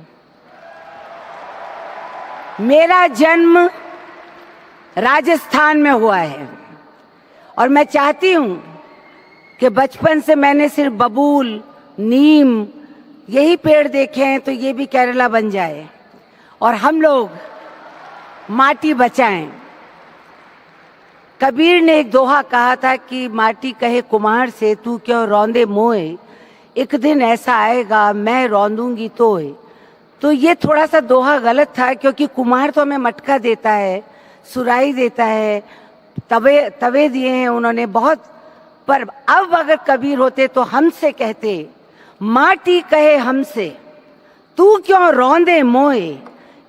मेरा जन्म राजस्थान में हुआ है और मैं चाहती हूँ कि बचपन से मैंने सिर्फ बबूल, नीम, यही पेड़ देखे हैं तो ये भी केरला बन जाए और हम लोग माटी बचाएं। कबीर ने एक दोहा कहा था कि माटी कहे कुम्हार से, तू क्यों रौंदे मोए, एक दिन ऐसा आएगा मैं रौंदूंगी तोए। तो ये थोड़ा सा दोहा गलत था, क्योंकि कुम्हार तो हमें मटका देता है, सुराही देता है, तवे दिए हैं उन्होंने बहुत। पर अब अगर कबीर होते तो हमसे कहते, माटी कहे हमसे, तू क्यों रौंदे मोए,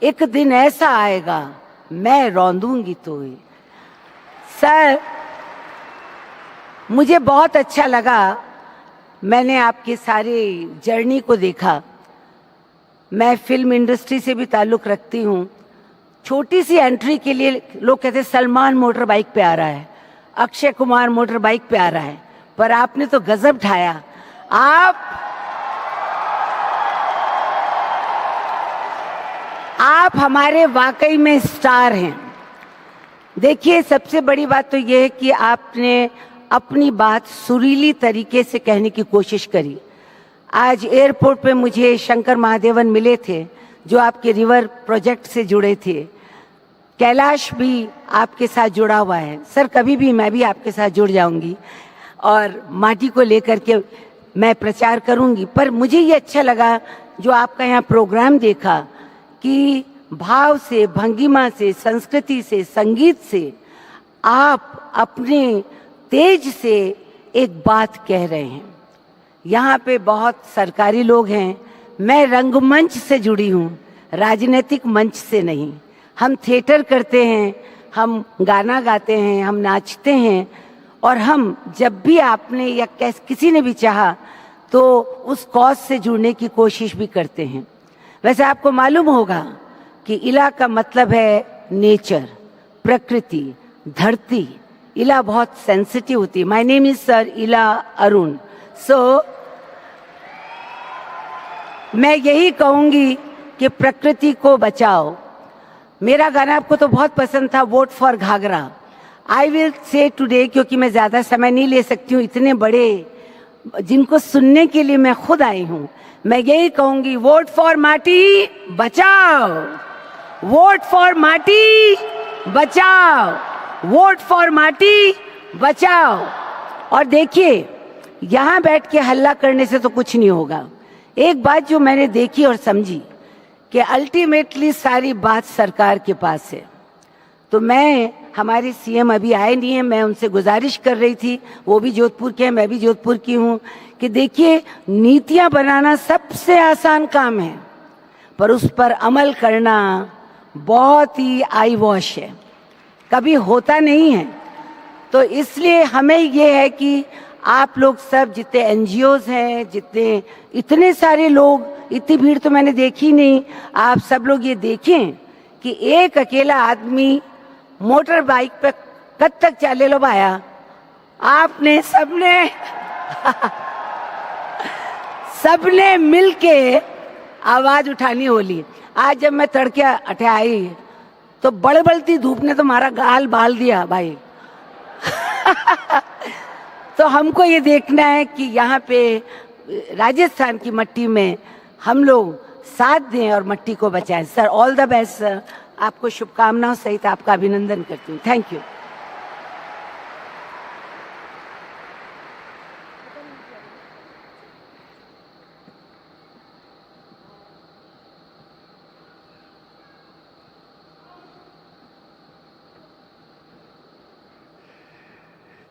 एक दिन ऐसा आएगा मैं रौंदूंगी तोए। सर, मुझे बहुत अच्छा लगा, मैंने आपके सारे जर्नी को देखा। मैं फिल्म इंडस्ट्री से भी ताल्लुक़ रखती हूँ। छोटी सी एंट्री के लिए लोग कहते हैं सलमान मोटर बाइक पे आ रहा है, अक्षय कुमार मोटर बाइक पे आ रहा है, पर आपने तो गजब ढाया। आप हमारे वाकई में स्टार हैं। देखिए, सबसे बड़ी बात तो ये है कि आपने अपनी बात सुरीली तरीके से कहने की कोशिश करी। आज एयरपोर्ट पे मुझे शंकर महादेवन मिले थे, जो आपके रिवर प्रोजेक्ट से जुड़े थे। कैलाश भी आपके साथ जुड़ा हुआ है। सर, कभी भी मैं भी आपके साथ जुड़ जाऊंगी और माटी को लेकर के मैं प्रचार करूंगी। पर मुझे ये अच्छा लगा जो आपका यहाँ प्रोग्राम देखा कि भाव से, भंगिमा से, संस्कृति से, संगीत से आप अपने तेज से एक बात कह रहे हैं। यहाँ पे बहुत सरकारी लोग हैं, मैं रंगमंच से जुड़ी हूँ, राजनीतिक मंच से नहीं। हम थिएटर करते हैं, हम गाना गाते हैं, हम नाचते हैं, और हम जब भी आपने या किसी ने भी चाहा तो उस कॉज से जुड़ने की कोशिश भी करते हैं। वैसे आपको मालूम होगा कि इला का मतलब है नेचर, प्रकृति, धरती। इला बहुत सेंसिटिव होती है। माय नेम इज सर इला अरुण। सो मैं यही कहूंगी कि प्रकृति को बचाओ। मेरा गाना आपको तो बहुत पसंद था, vote for ghagra. I will say today, क्योंकि मैं ज्यादा समय नहीं ले सकती हूँ, इतने बड़े जिनको सुनने के लिए मैं खुद आई हूँ। मैं यही कहूंगी, वोट फॉर माटी बचाओ, वोट फॉर माटी बचाओ, वोट फॉर माटी बचाओ। और देखिए, यहाँ बैठ के हल्ला करने से तो कुछ नहीं होगा। एक बात जो मैंने देखी और समझी कि अल्टीमेटली सारी बात सरकार के पास है। तो मैं, हमारे सीएम अभी आए नहीं हैं, मैं उनसे गुजारिश कर रही थी, वो भी जोधपुर के हैं, मैं भी जोधपुर की हूँ, कि देखिए, नीतियाँ बनाना सबसे आसान काम है, पर उस पर अमल करना बहुत ही आई वॉश है, कभी होता नहीं है। तो इसलिए हमें ये है कि आप लोग सब, जितने एनजीओज हैं, जितने इतने सारे लोग, इतनी भीड़ तो मैंने देखी नहीं, आप सब लोग ये देखें कि एक अकेला आदमी मोटर बाइक पे कद तक चले लो पाया। आपने सबने मिलके आवाज उठानी होली। आज जब मैं तड़के अठे आई तो बड़बड़ती धूप ने तो हमारा गाल बाल दिया भाई। तो हमको ये देखना है कि यहाँ पे राजस्थान की मट्टी में हम लोग साथ दें और मट्टी को बचाएं। Sir, all the best sir, आपको शुभकामनाओं सहित आपका अभिनंदन करती हूँ। Thank you.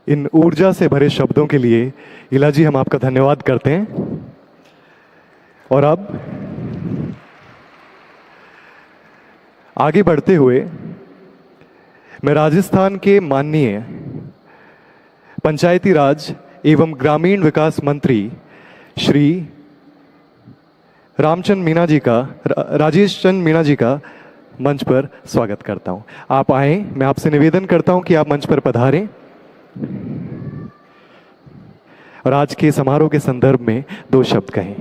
इन ऊर्जा से भरे शब्दों के लिए इला जी हम आपका धन्यवाद करते हैं। और अब आगे बढ़ते हुए मैं राजस्थान के माननीय पंचायती राज एवं ग्रामीण विकास मंत्री श्री राजेश चंद मीणा जी का मंच पर स्वागत करता हूं। आप आए, मैं आपसे निवेदन करता हूं कि आप मंच पर पधारें और आज के समारोह के संदर्भ में 2 शब्द कहें।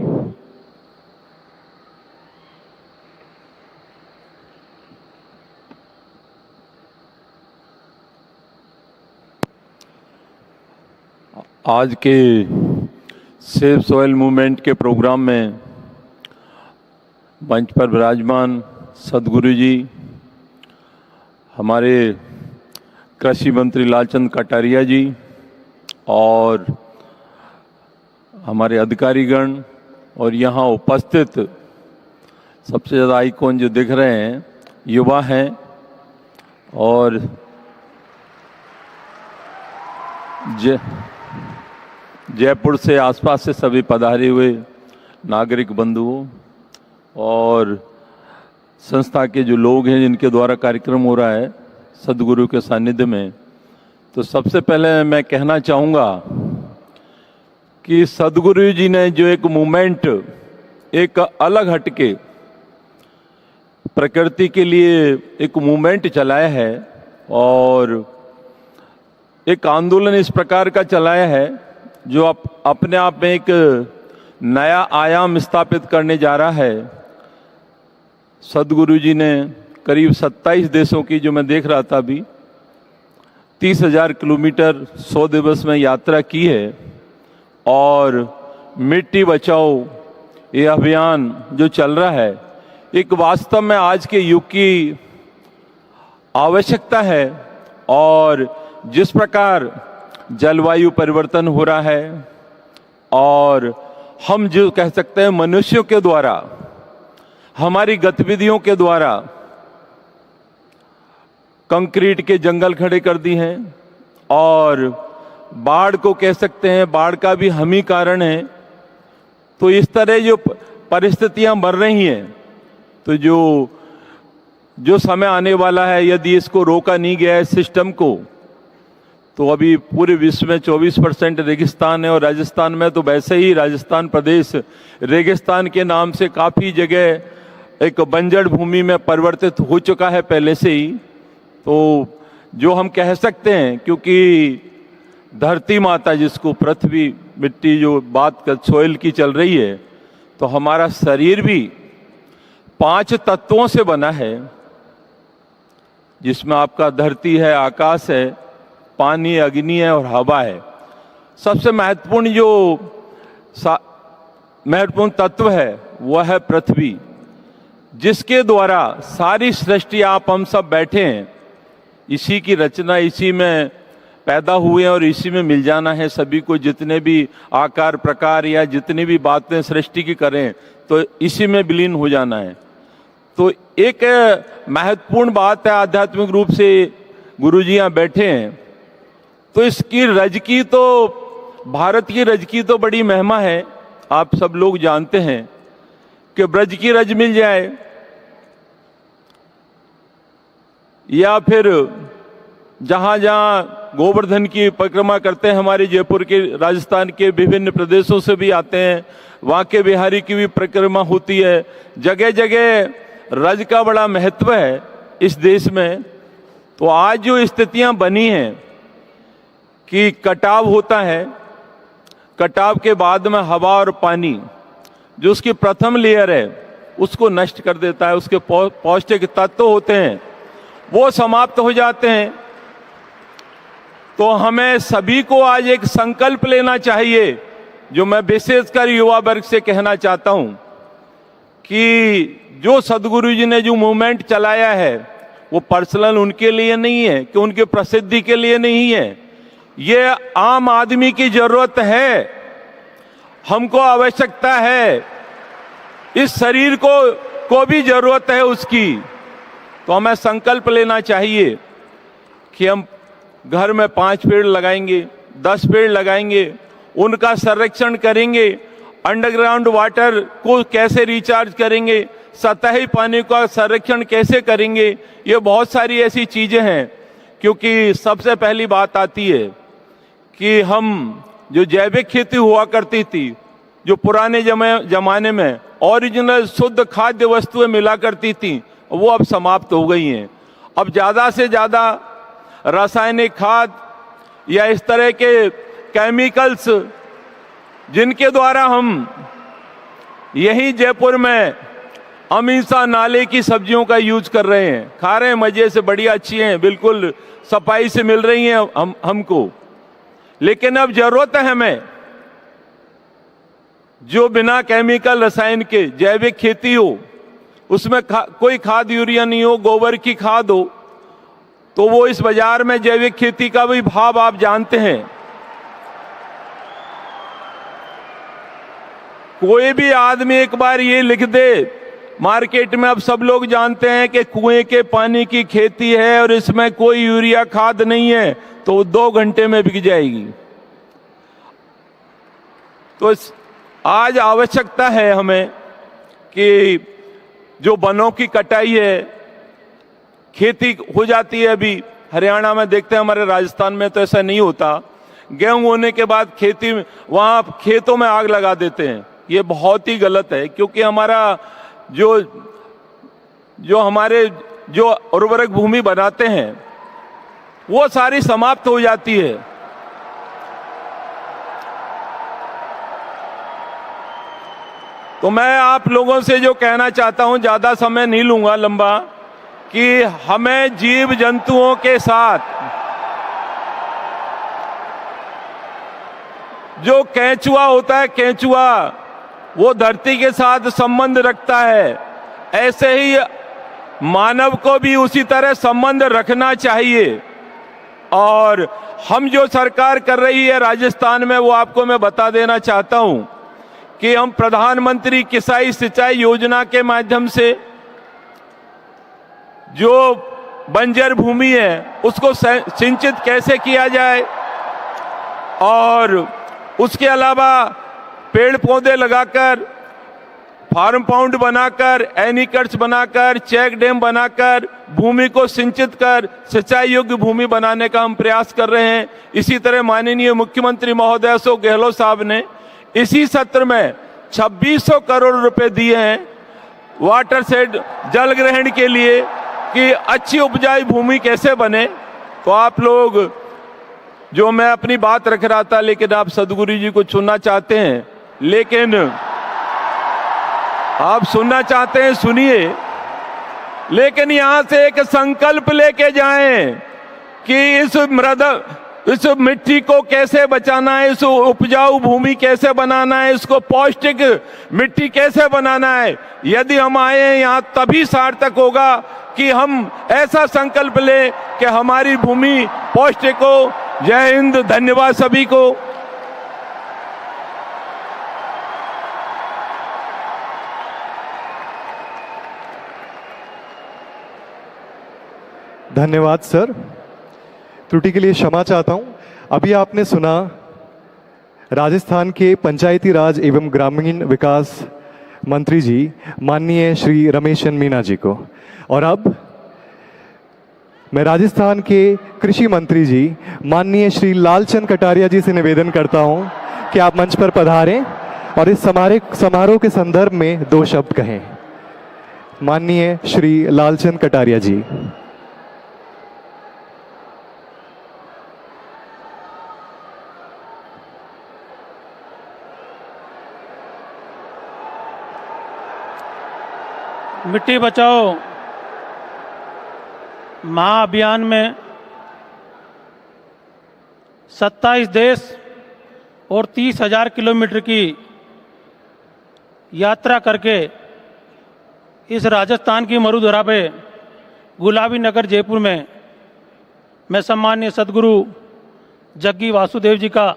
आज के सेफ सॉइल मूवमेंट के प्रोग्राम में मंच पर विराजमान सदगुरु जी, हमारे कृषि मंत्री लालचंद कटारिया जी और हमारे अधिकारीगण और यहाँ उपस्थित सबसे ज़्यादा आइकॉन जो दिख रहे हैं युवा हैं और जयपुर से आसपास से सभी पधारे हुए नागरिक बंधुओं और संस्था के जो लोग हैं जिनके द्वारा कार्यक्रम हो रहा है सदगुरु के सानिध्य में, तो सबसे पहले मैं कहना चाहूँगा कि सदगुरु जी ने जो एक मूवमेंट एक अलग हटके प्रकृति के लिए एक मूवमेंट चलाया है और एक आंदोलन इस प्रकार का चलाया है जो अपने आप में एक नया आयाम स्थापित करने जा रहा है। सदगुरु जी ने करीब 27 देशों की, जो मैं देख रहा था अभी, 30,000 किलोमीटर 100 दिवस में यात्रा की है और मिट्टी बचाओ ये अभियान जो चल रहा है एक वास्तव में आज के युग की आवश्यकता है। और जिस प्रकार जलवायु परिवर्तन हो रहा है और हम जो कह सकते हैं मनुष्यों के द्वारा, हमारी गतिविधियों के द्वारा कंक्रीट के जंगल खड़े कर दिए हैं और बाढ़ को कह सकते हैं, बाढ़ का भी हम ही कारण है। तो इस तरह जो परिस्थितियां बन रही हैं, तो जो समय आने वाला है, यदि इसको रोका नहीं गया है सिस्टम को, तो अभी पूरे विश्व में 24% रेगिस्तान है और राजस्थान में तो वैसे ही राजस्थान प्रदेश रेगिस्तान के नाम से काफ़ी जगह एक बंजर भूमि में परिवर्तित हो चुका है पहले से ही। तो जो हम कह सकते हैं, क्योंकि धरती माता जिसको पृथ्वी मिट्टी जो बात कर सॉइल की चल रही है, तो हमारा शरीर भी 5 तत्वों से बना है, जिसमें आपका धरती है, आकाश है, पानी, अग्नि है और हवा है। सबसे महत्वपूर्ण जो महत्वपूर्ण तत्व है वह है पृथ्वी, जिसके द्वारा सारी सृष्टि आप हम सब बैठे हैं, इसी की रचना, इसी में पैदा हुए और इसी में मिल जाना है सभी को। जितने भी आकार प्रकार या जितनी भी बातें सृष्टि की करें तो इसी में विलीन हो जाना है। तो एक महत्वपूर्ण बात है, आध्यात्मिक रूप से गुरु जी यहाँ बैठे हैं, तो इसकी रज की, तो भारत की रज की तो बड़ी महिमा है। आप सब लोग जानते हैं कि ब्रज की रज मिल जाए या फिर जहाँ जहाँ गोवर्धन की परिक्रमा करते हैं, हमारे जयपुर के, राजस्थान के विभिन्न प्रदेशों से भी आते हैं, वहाँ के बिहारी की भी परिक्रमा होती है। जगह जगह रज का बड़ा महत्व है इस देश में। तो आज जो स्थितियाँ बनी हैं कि कटाव होता है, कटाव के बाद में हवा और पानी जो उसकी प्रथम लेयर है उसको नष्ट कर देता है, उसके पौष्टिक तत्व होते हैं वो समाप्त हो जाते हैं। तो हमें सभी को आज एक संकल्प लेना चाहिए, जो मैं विशेषकर युवा वर्ग से कहना चाहता हूं, कि जो सदगुरु जी ने जो मूवमेंट चलाया है वो पर्सनल उनके लिए नहीं है, कि उनके प्रसिद्धि के लिए नहीं है, ये आम आदमी की जरूरत है, हमको आवश्यकता है, इस शरीर को भी जरूरत है उसकी। तो हमें संकल्प लेना चाहिए कि हम घर में 5 पेड़ लगाएंगे, 10 पेड़ लगाएंगे, उनका संरक्षण करेंगे, अंडरग्राउंड वाटर को कैसे रिचार्ज करेंगे, सतही पानी का संरक्षण कैसे करेंगे, ये बहुत सारी ऐसी चीजें हैं। क्योंकि सबसे पहली बात आती है कि हम जो जैविक खेती हुआ करती थी, जो पुराने जमाने में ओरिजिनल शुद्ध खाद्य वस्तुएं मिला करती थी, वो अब समाप्त हो गई हैं। अब ज्यादा से ज्यादा रासायनिक खाद या इस तरह के केमिकल्स, जिनके द्वारा हम यही जयपुर में अमीसा नाले की सब्जियों का यूज कर रहे हैं, खा रहे हैं, मजे से, बढ़िया अच्छी हैं, बिल्कुल सफाई से मिल रही हैं हमको। लेकिन अब जरूरत है हमें जो बिना केमिकल रसायन के जैविक खेती हो, उसमें कोई खाद यूरिया नहीं हो, गोबर की खाद हो, तो वो इस बाजार में जैविक खेती का भी भाव आप जानते हैं। कोई भी आदमी एक बार ये लिख दे, मार्केट में अब सब लोग जानते हैं कि कुएं के पानी की खेती है और इसमें कोई यूरिया खाद नहीं है, तो वो 2 घंटे में बिक जाएगी। तो आज आवश्यकता है हमें कि जो वनों की कटाई है, खेती हो जाती है, अभी हरियाणा में देखते हैं, हमारे राजस्थान में तो ऐसा नहीं होता। गेहूं होने के बाद खेती वहां खेतों में आग लगा देते हैं। ये बहुत ही गलत है, क्योंकि हमारा जो हमारे जो उर्वरक भूमि बनाते हैं वो सारी समाप्त हो जाती है। तो मैं आप लोगों से जो कहना चाहता हूं, ज्यादा समय नहीं लूंगा लंबा, कि हमें जीव जंतुओं के साथ जो केंचुआ होता है, केंचुआ वो धरती के साथ संबंध रखता है, ऐसे ही मानव को भी उसी तरह संबंध रखना चाहिए। और हम जो सरकार कर रही है राजस्थान में, वो आपको मैं बता देना चाहता हूं कि हम प्रधानमंत्री किसान सिंचाई योजना के माध्यम से जो बंजर भूमि है उसको सिंचित कैसे किया जाए, और उसके अलावा पेड़ पौधे लगाकर, फार्म पाउंड बनाकर, एनीकट्स बनाकर, चेक डैम बनाकर भूमि को सिंचित कर सिंचाई योग्य भूमि बनाने का हम प्रयास कर रहे हैं। इसी तरह माननीय मुख्यमंत्री महोदय अशोक गहलोत साहब ने इसी सत्र में 2600 करोड़ रुपए दिए हैं वाटर शेड जल ग्रहण के लिए, कि अच्छी उपजाऊ भूमि कैसे बने। तो आप लोग, जो मैं अपनी बात रख रहा था, लेकिन आप सदगुरु जी को सुनना चाहते हैं, लेकिन आप सुनना चाहते हैं, सुनिए, लेकिन यहां से एक संकल्प लेके जाएं कि इस मिट्टी को कैसे बचाना है, इस उपजाऊ भूमि कैसे बनाना है, इसको पौष्टिक मिट्टी कैसे बनाना है। यदि हम आए हैं यहाँ, तभी सार्थक होगा कि हम ऐसा संकल्प लें कि हमारी भूमि पौष्टिक हो। जय हिंद, धन्यवाद सभी को। धन्यवाद सर। त्रुटि के लिए क्षमा चाहता हूं। अभी आपने सुना राजस्थान के पंचायती राज एवं ग्रामीण विकास मंत्री जी माननीय श्री रमेश चंद्र मीना जी को, और अब मैं राजस्थान के कृषि मंत्री जी माननीय श्री लालचंद कटारिया जी से निवेदन करता हूं कि आप मंच पर पधारें और इस समारोह के संदर्भ में 2 शब्द कहें। माननीय श्री लालचंद कटारिया जी। मिट्टी बचाओ महाअभियान में 27 देश और 30,000 किलोमीटर की यात्रा करके इस राजस्थान की मरुधरा पे गुलाबी नगर जयपुर में मैं सम्माननीय सदगुरु जग्गी वासुदेव जी का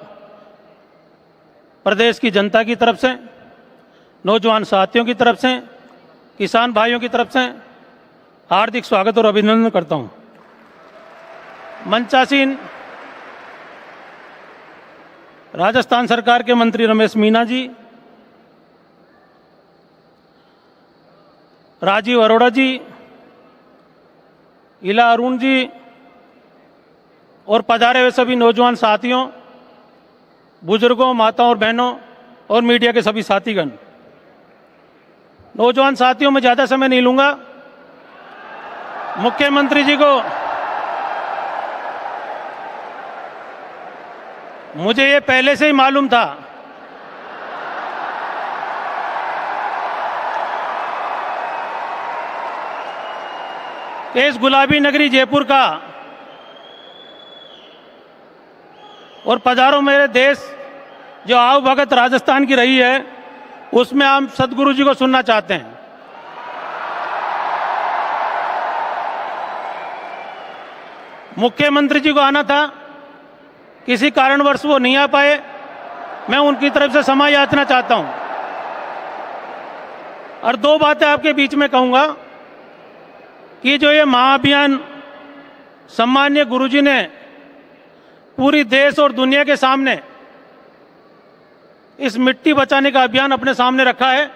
प्रदेश की जनता की तरफ से, नौजवान साथियों की तरफ से, किसान भाइयों की तरफ से हार्दिक स्वागत और अभिनंदन करता हूं। मंचासीन राजस्थान सरकार के मंत्री रमेश मीना जी, राजीव अरोड़ा जी, इला अरुण जी और पधारे हुए सभी नौजवान साथियों, बुजुर्गों, माताओं और बहनों और मीडिया के सभी साथीगण। नौजवान साथियों, में ज्यादा समय नहीं लूंगा। मुख्यमंत्री जी को मुझे ये पहले से ही मालूम था कि इस गुलाबी नगरी जयपुर का और पधारो मेरे देश जो आओ भगत राजस्थान की रही है, उसमें हम सदगुरु जी को सुनना चाहते हैं। मुख्यमंत्री जी को आना था, किसी कारणवश वो नहीं आ पाए। मैं उनकी तरफ से क्षमा याचना चाहता हूं। और दो बातें आपके बीच में कहूंगा कि जो ये महाअभियान सम्माननीय गुरुजी ने पूरी देश और दुनिया के सामने इस मिट्टी बचाने का अभियान अपने सामने रखा है।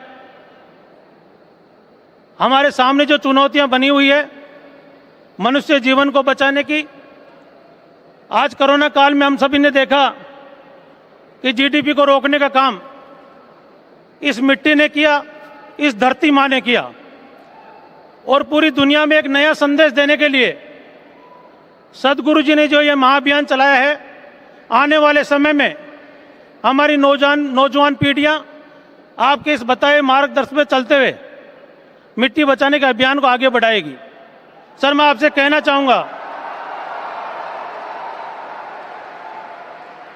हमारे सामने जो चुनौतियां बनी हुई है मनुष्य जीवन को बचाने की, आज कोरोना काल में हम सभी ने देखा कि जीडीपी को रोकने का काम इस मिट्टी ने किया, इस धरती माँ ने किया। और पूरी दुनिया में एक नया संदेश देने के लिए सदगुरु जी ने जो ये महाअभियान चलाया है, आने वाले समय में हमारी नौजवान पीढ़ियां आपके इस बताए मार्गदर्शन पे चलते हुए मिट्टी बचाने के अभियान को आगे बढ़ाएगी। सर, मैं आपसे कहना चाहूंगा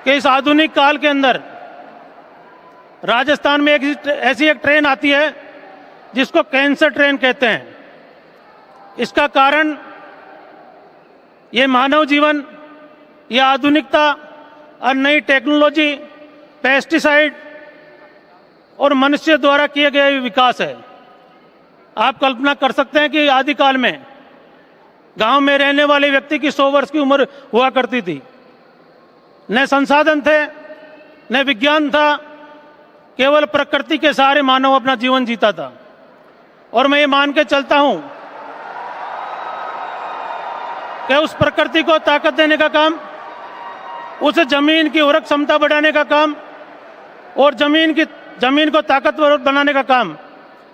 कि इस आधुनिक काल के अंदर राजस्थान में ऐसी एक ट्रेन आती है जिसको कैंसर ट्रेन कहते हैं। इसका कारण ये मानव जीवन, ये आधुनिकता और नई टेक्नोलॉजी, पेस्टिसाइड और मनुष्य द्वारा किए गए विकास है। आप कल्पना कर सकते हैं कि आदिकाल में गांव में रहने वाले व्यक्ति की 100 वर्ष की उम्र हुआ करती थी। न संसाधन थे, न विज्ञान था, केवल प्रकृति के सहारे मानव अपना जीवन जीता था। और मैं ये मान के चलता हूं कि उस प्रकृति को ताकत देने का काम, उस जमीन की उर्वरक क्षमता बढ़ाने का काम और जमीन को ताकतवर बनाने का काम,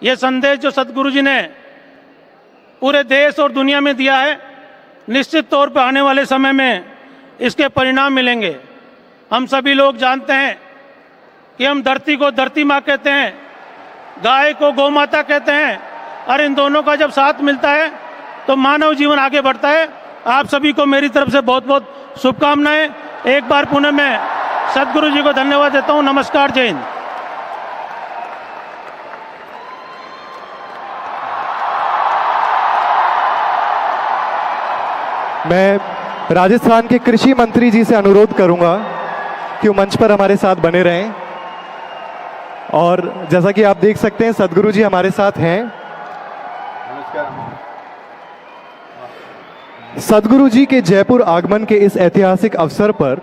ये संदेश जो सदगुरु जी ने पूरे देश और दुनिया में दिया है, निश्चित तौर पर आने वाले समय में इसके परिणाम मिलेंगे। हम सभी लोग जानते हैं कि हम धरती को धरती माँ कहते हैं, गाय को गौ माता कहते हैं, और इन दोनों का जब साथ मिलता है तो मानव जीवन आगे बढ़ता है। आप सभी को मेरी तरफ से बहुत बहुत शुभकामनाएं। एक बार पुनः मैं सदगुरु जी को धन्यवाद देता हूं। नमस्कार, जय हिंद। मैं राजस्थान के कृषि मंत्री जी से अनुरोध करूंगा कि वो मंच पर हमारे साथ बने रहें। और जैसा कि आप देख सकते हैं सदगुरु जी हमारे साथ हैं। सदगुरु जी के जयपुर आगमन के इस ऐतिहासिक अवसर पर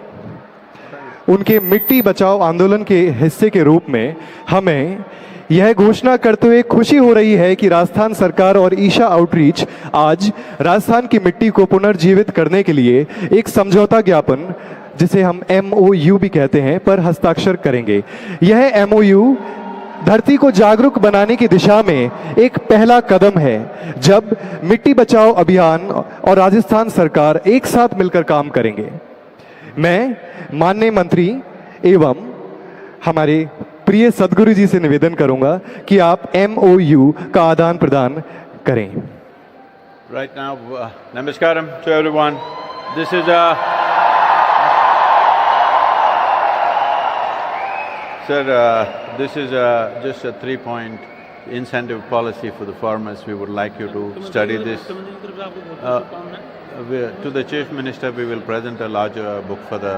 उनके मिट्टी बचाओ आंदोलन के हिस्से के रूप में हमें यह घोषणा करते हुए खुशी हो रही है कि राजस्थान सरकार और ईशा आउटरीच आज राजस्थान की मिट्टी को पुनर्जीवित करने के लिए एक समझौता ज्ञापन, जिसे हम MOU भी कहते हैं, पर हस्ताक्षर करेंगे। यह MOU धरती को जागरूक बनाने की दिशा में एक पहला कदम है, जब मिट्टी बचाओ अभियान और राजस्थान सरकार एक साथ मिलकर काम करेंगे। मैं माननीय मंत्री एवं हमारे प्रिय सदगुरु जी से निवेदन करूंगा कि आप MOU का आदान प्रदान करें। Right now, namaskaram to everyone. This is just a 3-point incentive policy for the farmers. We would like you to study this. To the Chief Minister, we will present a larger book for the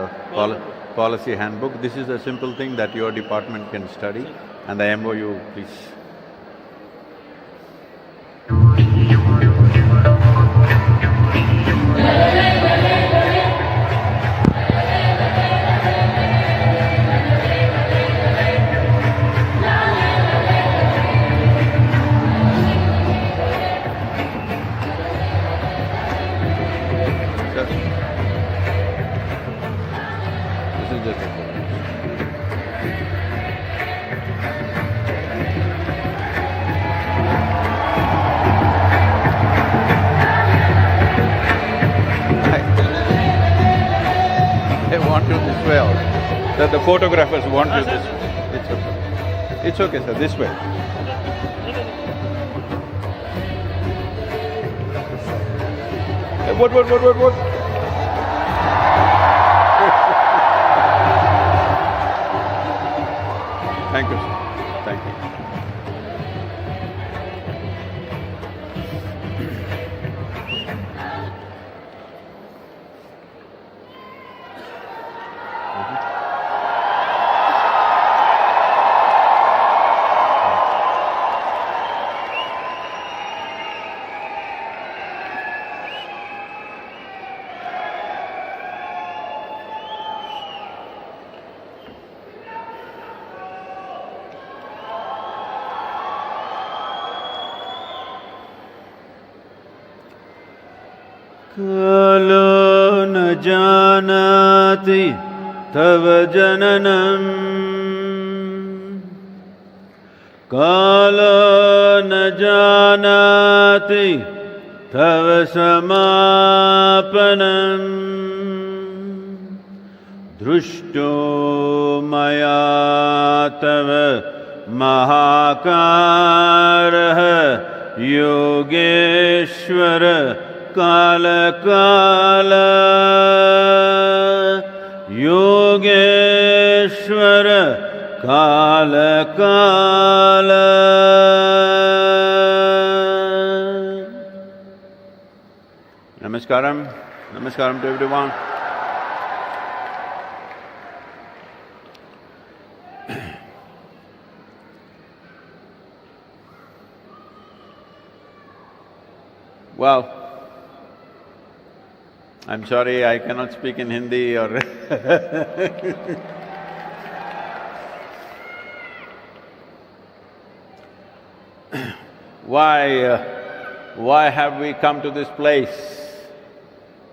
policy handbook. This is a simple thing that your department can study, and the MOU, please. That the photographers want you this way. It's okay. It's okay, sir, this way. Hey, what? Thank you, sir. Thank you. कालो न जानाति तव जननम् कालो न जानाति तव समापनम् दृष्टो मया तव महाकारः योगेश्वर काल काल योगेश्वर काल काल। Namaskaram. Namaskaram to everyone. Well, I'm sorry I cannot speak in Hindi or why have we come to this place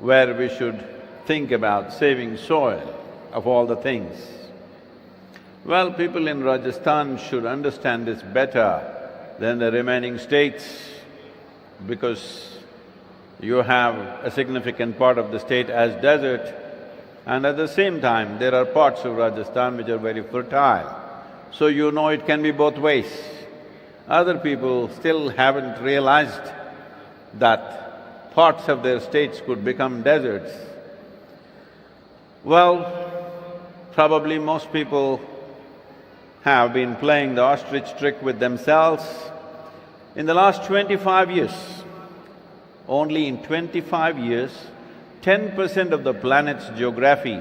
where we should think about saving soil of all the things? Well, people in Rajasthan should understand this better than the remaining states, because you have a significant part of the state as desert, and at the same time there are parts of Rajasthan which are very fertile. So you know it can be both ways. Other people still haven't realized that parts of their states could become deserts. Well, probably most people have been playing the ostrich trick with themselves. In the last 25 years, only in 25 years, 10% of the planet's geography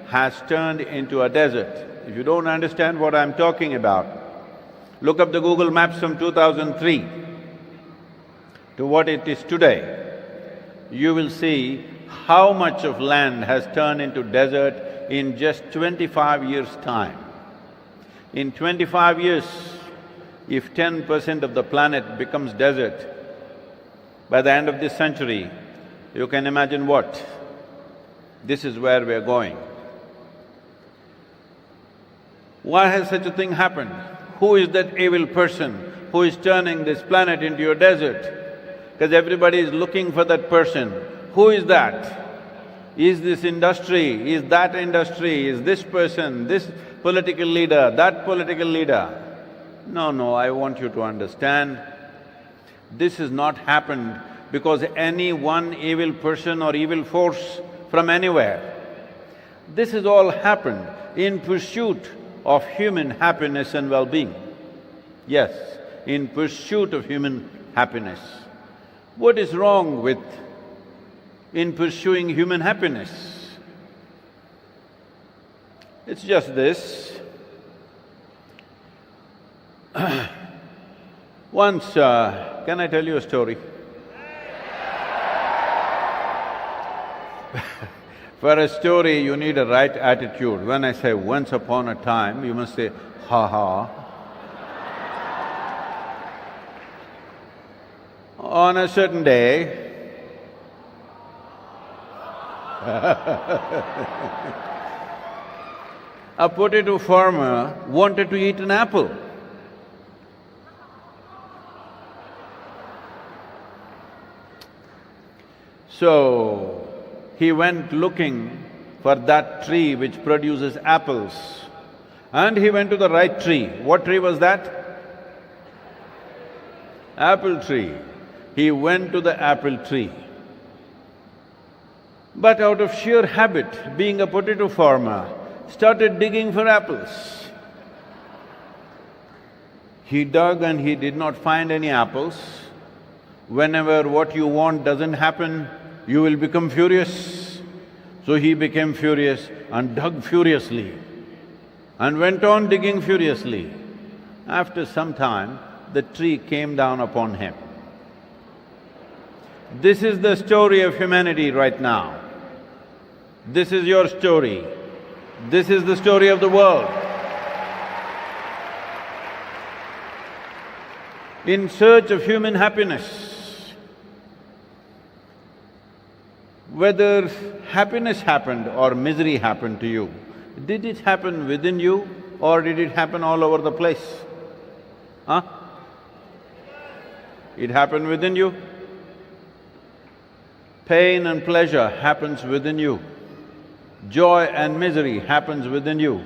has turned into a desert. If you don't understand what I'm talking about, look up the Google Maps from 2003 to what it is today. You will see how much of land has turned into desert in just 25 years' time. In 25 years, if 10% of the planet becomes desert, by the end of this century, you can imagine what? This is where we are going. Why has such a thing happened? Who is that evil person who is turning this planet into a desert? Because everybody is looking for that person. Who is that? Is this industry? Is that industry? Is this person, this political leader, that political leader? No, I want you to understand, this has not happened because any one evil person or evil force from anywhere. This has all happened in pursuit of human happiness and well-being. Yes, in pursuit of human happiness. What is wrong with in pursuing human happiness? It's just this. Once, can I tell you a story? For a story, you need a right attitude. When I say once upon a time, you must say, ha ha. On a certain day, a potato farmer wanted to eat an apple. So, he went looking for that tree which produces apples, and he went to the right tree. What tree was that? Apple tree. He went to the apple tree. But out of sheer habit, being a potato farmer, started digging for apples. He dug and he did not find any apples. Whenever what you want doesn't happen, you will become furious. So he became furious and dug furiously and went on digging furiously. After some time, the tree came down upon him. This is the story of humanity right now. This is your story. This is the story of the world. In search of human happiness, whether happiness happened or misery happened to you, did it happen within you or did it happen all over the place? Huh? It happened within you. Pain and pleasure happens within you. Joy and misery happens within you.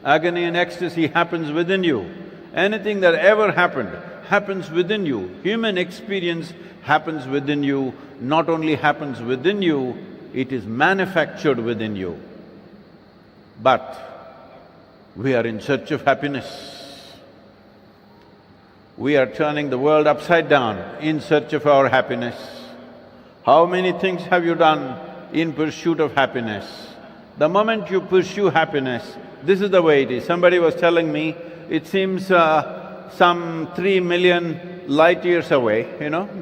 Agony and ecstasy happens within you. Anything that ever happened happens within you. Human experience happens within you. Not only happens within you, it is manufactured within you. But we are in search of happiness. We are turning the world upside down in search of our happiness. How many things have you done in pursuit of happiness? The moment you pursue happiness, this is the way it is. Somebody was telling me, it seems some 3 million light years away,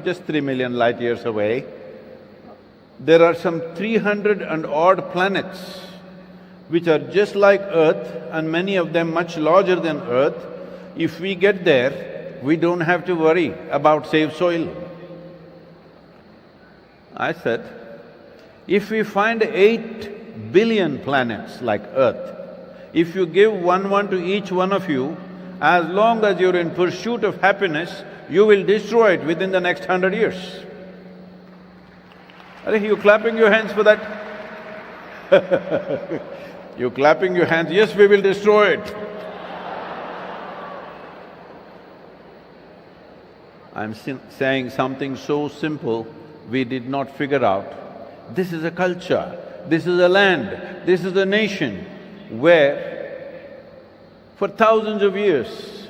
just 3 million light years away, there are some 300 and odd planets which are just like Earth and many of them much larger than Earth. If we get there, we don't have to worry about safe soil. I said, if we find 8 billion planets like Earth, if you give one to each one of you, as long as you're in pursuit of happiness, you will destroy it within the next 100 years. Are you clapping your hands for that? You're clapping your hands, yes, we will destroy it. I'm saying something so simple, we did not figure out. This is a culture, this is a land, this is a nation where for thousands of years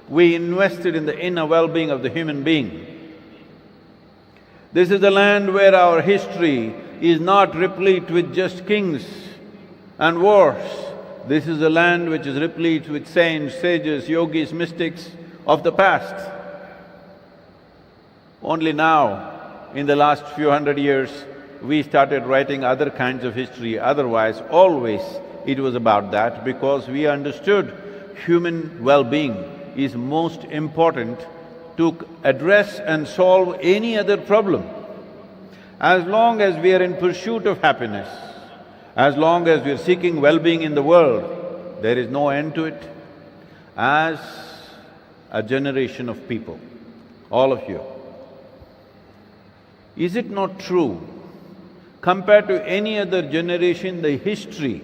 we invested in the inner well-being of the human being. This is a land where our history is not replete with just kings and wars. This is a land which is replete with saints, sages, yogis, mystics of the past. Only now, in the last few hundred years, we started writing other kinds of history. Otherwise, always it was about that because we understood human well-being is most important to address and solve any other problem. As long as we are in pursuit of happiness, as long as we are seeking well-being in the world, there is no end to it. As a generation of people, all of you, is it not true, compared to any other generation in the history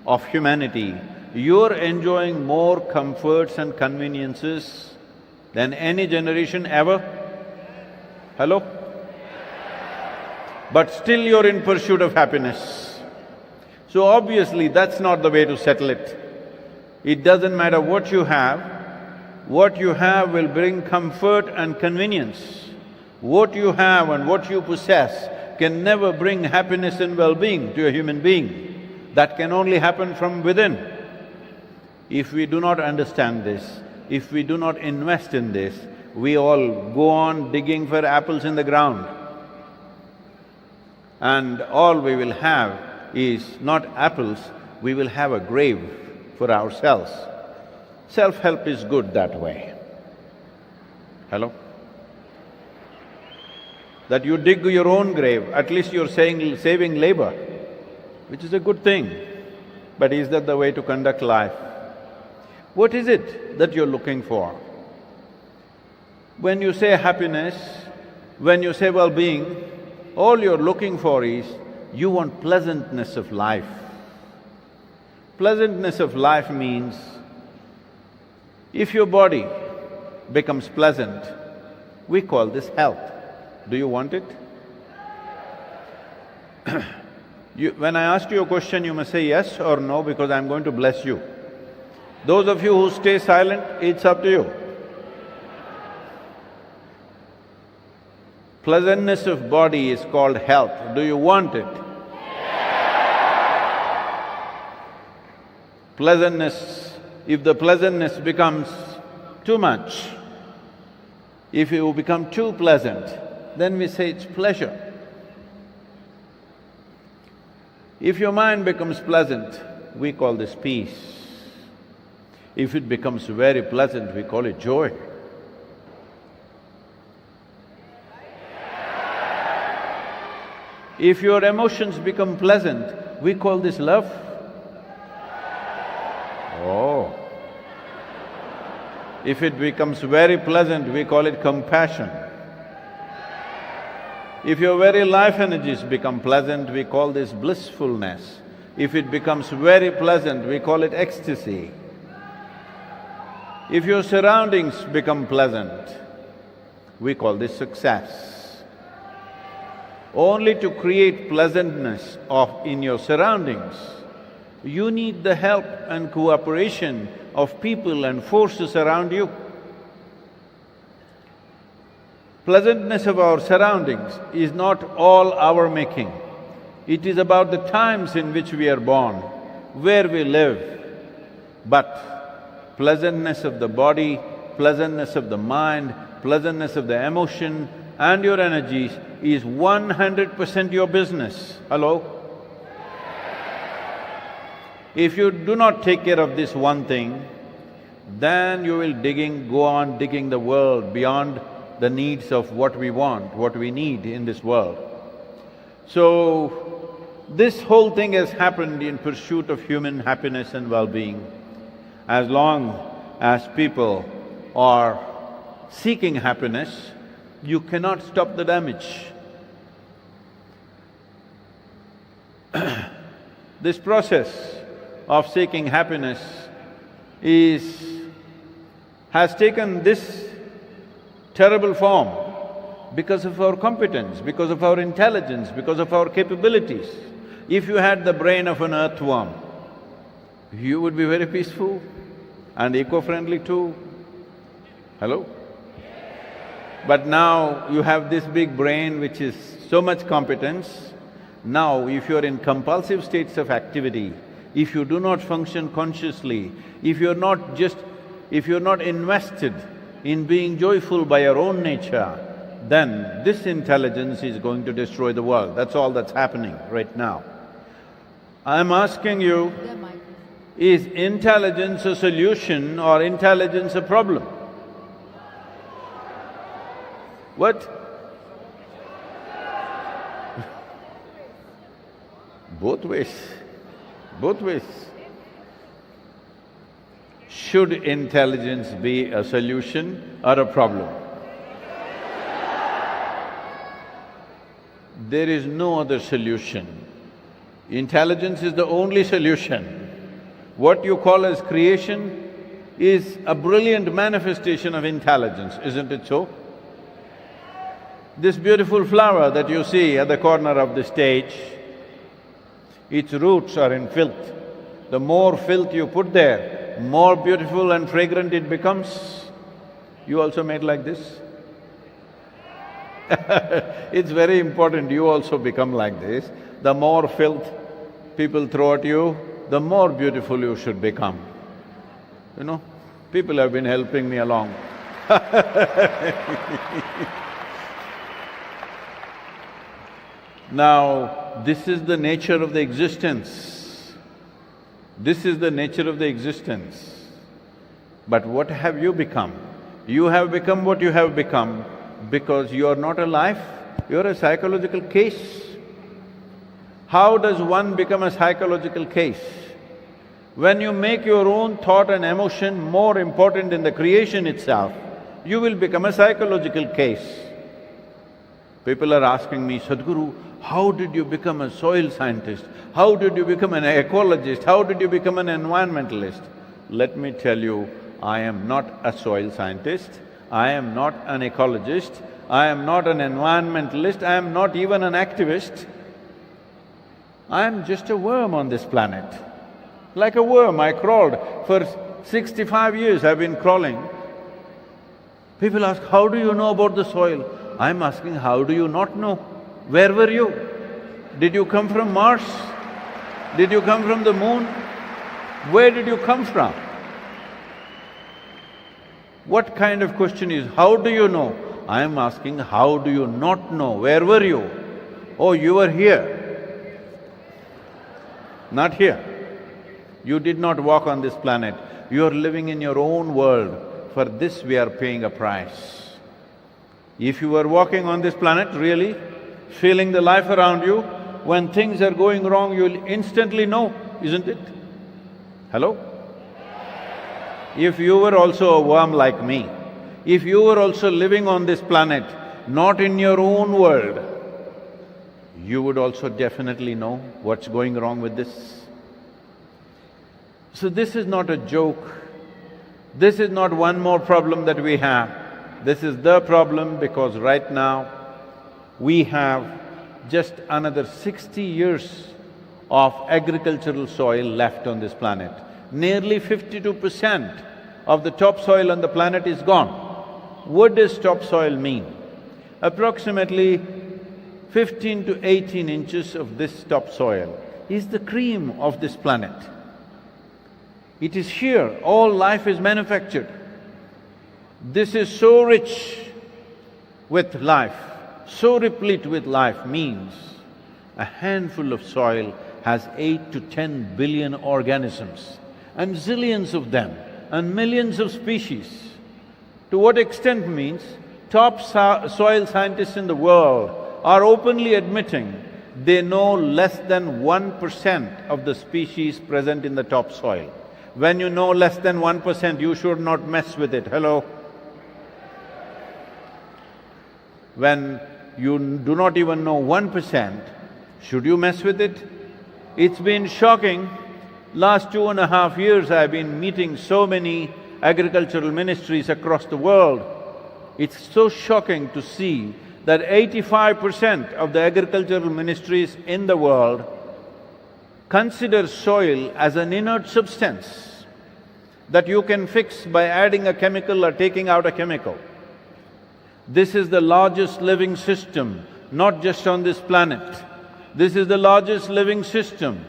of humanity, you're enjoying more comforts and conveniences than any generation ever? Hello? But still you're in pursuit of happiness. So obviously that's not the way to settle it. It doesn't matter what you have will bring comfort and convenience. What you have and what you possess can never bring happiness and well-being to a human being. That can only happen from within. If we do not understand this, if we do not invest in this, we all go on digging for apples in the ground. And all we will have is not apples, we will have a grave for ourselves. Self-help is good that way. Hello? That you dig your own grave, at least you're saving labor, which is a good thing. But is that the way to conduct life? What is it that you're looking for? When you say happiness, when you say well-being, all you're looking for is you want pleasantness of life. Pleasantness of life means if your body becomes pleasant, we call this health. Do you want it? When I ask you a question, you must say yes or no because I'm going to bless you. Those of you who stay silent, it's up to you. Pleasantness of body is called health. Do you want it? Pleasantness, if the pleasantness becomes too much, if you become too pleasant, then we say it's pleasure. If your mind becomes pleasant, we call this peace. If it becomes very pleasant, we call it joy. If your emotions become pleasant, we call this love. Oh. If it becomes very pleasant, we call it compassion. If your very life energies become pleasant, we call this blissfulness. If it becomes very pleasant, we call it ecstasy. If your surroundings become pleasant, we call this success. Only to create pleasantness in your surroundings, you need the help and cooperation of people and forces around you. Pleasantness of our surroundings is not all our making. It is about the times in which we are born, where we live. But pleasantness of the body, pleasantness of the mind, pleasantness of the emotion and your energies is 100% your business. Hello? If you do not take care of this one thing, then you will go on digging the world beyond the needs of what we want, what we need in this world. So, this whole thing has happened in pursuit of human happiness and well-being. As long as people are seeking happiness, you cannot stop the damage. This process of seeking happiness has taken this terrible form because of our competence, because of our intelligence, because of our capabilities. If you had the brain of an earthworm, you would be very peaceful and eco-friendly too. Hello? But now you have this big brain which is so much competence. Now if you're in compulsive states of activity, if you do not function consciously, if you're not invested in being joyful by your own nature, then this intelligence is going to destroy the world. That's all that's happening right now. I'm asking you, is intelligence a solution or intelligence a problem? What? Both ways, both ways. Should intelligence be a solution or a problem? There is no other solution. Intelligence is the only solution. What you call as creation is a brilliant manifestation of intelligence, isn't it so? This beautiful flower that you see at the corner of the stage, its roots are in filth. The more filth you put there, more beautiful and fragrant it becomes. You also made like this? It's very important you also become like this. The more filth people throw at you, the more beautiful you should become. You know, people have been helping me along. Now, this is the nature of the existence. This is the nature of the existence. But what have you become? You have become what you have become because you are not a life, you are a psychological case. How does one become a psychological case? When you make your own thought and emotion more important than the creation itself, you will become a psychological case. People are asking me, Sadhguru, how did you become a soil scientist? How did you become an ecologist? How did you become an environmentalist? Let me tell you, I am not a soil scientist, I am not an ecologist, I am not an environmentalist, I am not even an activist. I am just a worm on this planet. Like a worm, I crawled. For 65 years I've been crawling. People ask, how do you know about the soil? I'm asking, how do you not know? Where were you? Did you come from Mars? Did you come from the moon? Where did you come from? What kind of question is, how do you know? I am asking, how do you not know? Where were you? Oh, you were here. Not here. You did not walk on this planet. You are living in your own world. For this we are paying a price. If you were walking on this planet, really, feeling the life around you. When things are going wrong, you'll instantly know, isn't it? Hello? If you were also a worm like me, if you were also living on this planet, not in your own world, you would also definitely know what's going wrong with this. So this is not a joke. This is not one more problem that we have. This is the problem because right now we have just another 60 years of agricultural soil left on this planet. Nearly 52% of the topsoil on the planet is gone. What does topsoil mean? Approximately 15 to 18 inches of this topsoil is the cream of this planet. It is here, all life is manufactured. This is so rich with life, so replete with life means a handful of soil has 8 to 10 billion organisms and zillions of them and millions of species. To what extent means top soil scientists in the world are openly admitting they know less than 1% of the species present in the topsoil. When you know less than 1%, you should not mess with it, hello? When you do not even know 1%, should you mess with it? It's been shocking. Last 2.5 years I've been meeting so many agricultural ministries across the world. It's so shocking to see that 85% of the agricultural ministries in the world consider soil as an inert substance that you can fix by adding a chemical or taking out a chemical. This is the largest living system, not just on this planet. This is the largest living system.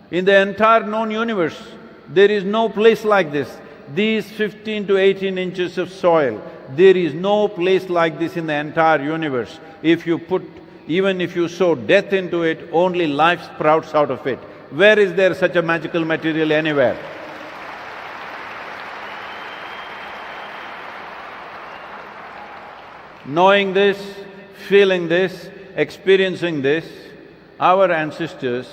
In the entire known universe, there is no place like this. These 15 to 18 inches of soil, there is no place like this in the entire universe. Even if you sow death into it, only life sprouts out of it. Where is there such a magical material anywhere? Knowing this, feeling this, experiencing this, our ancestors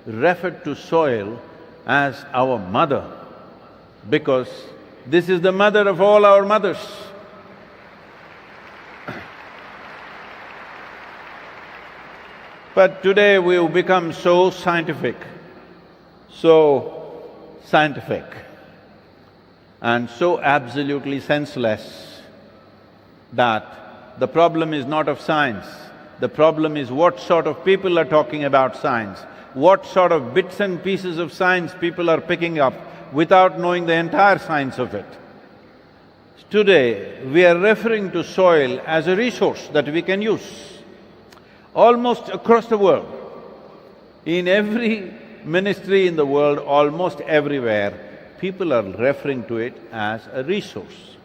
referred to soil as our mother because this is the mother of all our mothers. But today we've become so scientific and so absolutely senseless that the problem is not of science. The problem is what sort of people are talking about science, what sort of bits and pieces of science people are picking up without knowing the entire science of it. Today, we are referring to soil as a resource that we can use. Almost across the world, in every ministry in the world, almost everywhere, people are referring to it as a resource.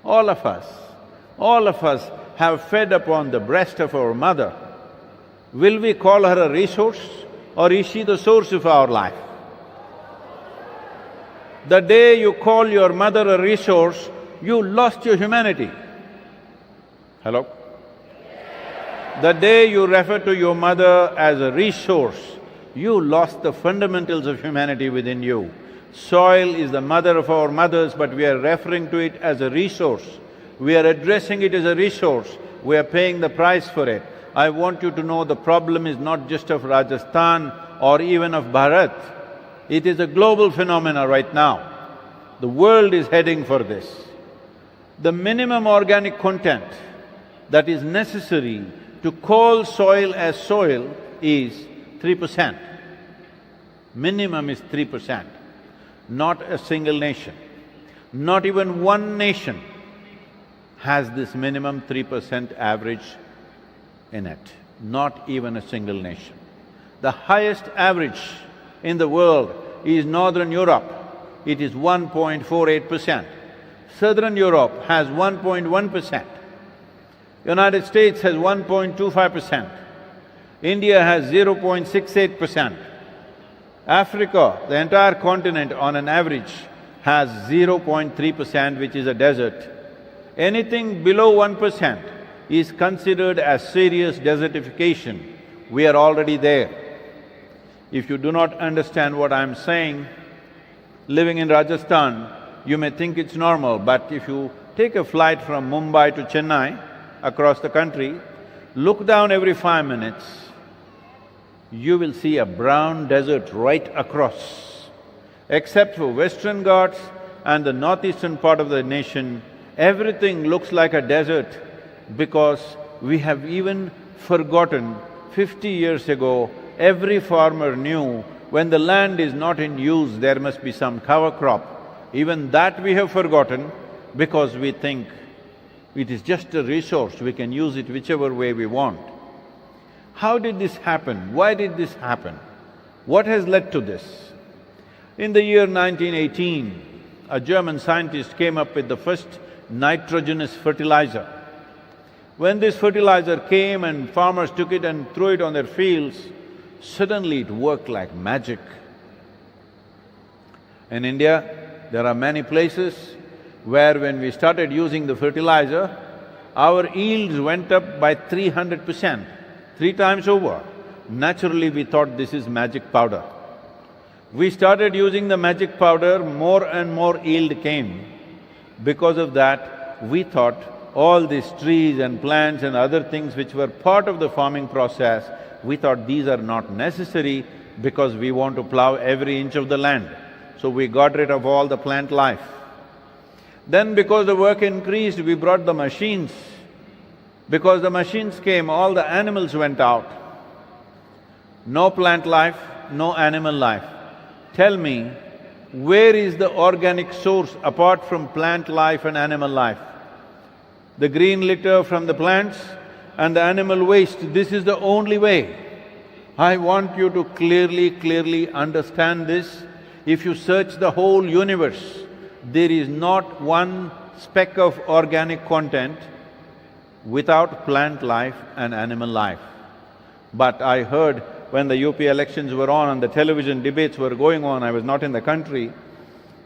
All of us have fed upon the breast of our mother. Will we call her a resource or is she the source of our life? The day you call your mother a resource, you lost your humanity. Hello? The day you refer to your mother as a resource, you lost the fundamentals of humanity within you. Soil is the mother of our mothers, but we are referring to it as a resource. We are addressing it as a resource, we are paying the price for it. I want you to know the problem is not just of Rajasthan or even of Bharat. It is a global phenomena right now. The world is heading for this. The minimum organic content that is necessary to call soil as soil is 3%. Minimum is 3%. Not a single nation, not even one nation has this minimum 3% average in it, not even a single nation. The highest average in the world is Northern Europe, it is 1.48%. Southern Europe has 1.1%. United States has 1.25%. India has 0.68%. Africa, the entire continent on an average, has 0.3%, which is a desert. Anything below 1%, is considered as serious desertification. We are already there. If you do not understand what I'm saying, living in Rajasthan, you may think it's normal, but if you take a flight from Mumbai to Chennai, across the country, look down every 5 minutes, you will see a brown desert right across. Except for Western Ghats and the northeastern part of the nation, everything looks like a desert because we have even forgotten 50 years ago, every farmer knew when the land is not in use, there must be some cover crop. Even that we have forgotten because we think it is just a resource, we can use it whichever way we want. How did this happen? Why did this happen? What has led to this? In the year 1918, a German scientist came up with the first nitrogenous fertilizer. When this fertilizer came and farmers took it and threw it on their fields, suddenly it worked like magic. In India, there are many places where when we started using the fertilizer, our yields went up by 300%, 3 times over. Naturally, we thought this is magic powder. We started using the magic powder, more and more yield came. Because of that, we thought all these trees and plants and other things which were part of the farming process, we thought these are not necessary because we want to plow every inch of the land. So we got rid of all the plant life. Then because the work increased, we brought the machines. Because the machines came, all the animals went out. No plant life, no animal life. Tell me, where is the organic source apart from plant life and animal life? The green litter from the plants and the animal waste, this is the only way. I want you to clearly understand this. If you search the whole universe, there is not one speck of organic content without plant life and animal life. But I heard when the UP elections were on and the television debates were going on, I was not in the country,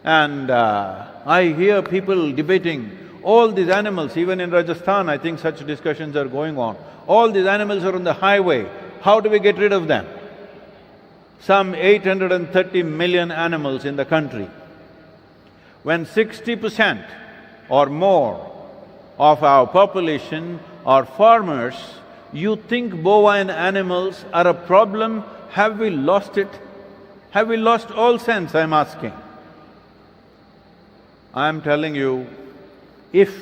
and I hear people debating, all these animals, even in Rajasthan, I think such discussions are going on. All these animals are on the highway, how do we get rid of them? Some 830 million animals in the country. When 60% or more of our population are farmers, you think bovine animals are a problem? Have we lost it? Have we lost all sense, I'm asking? I'm telling you, if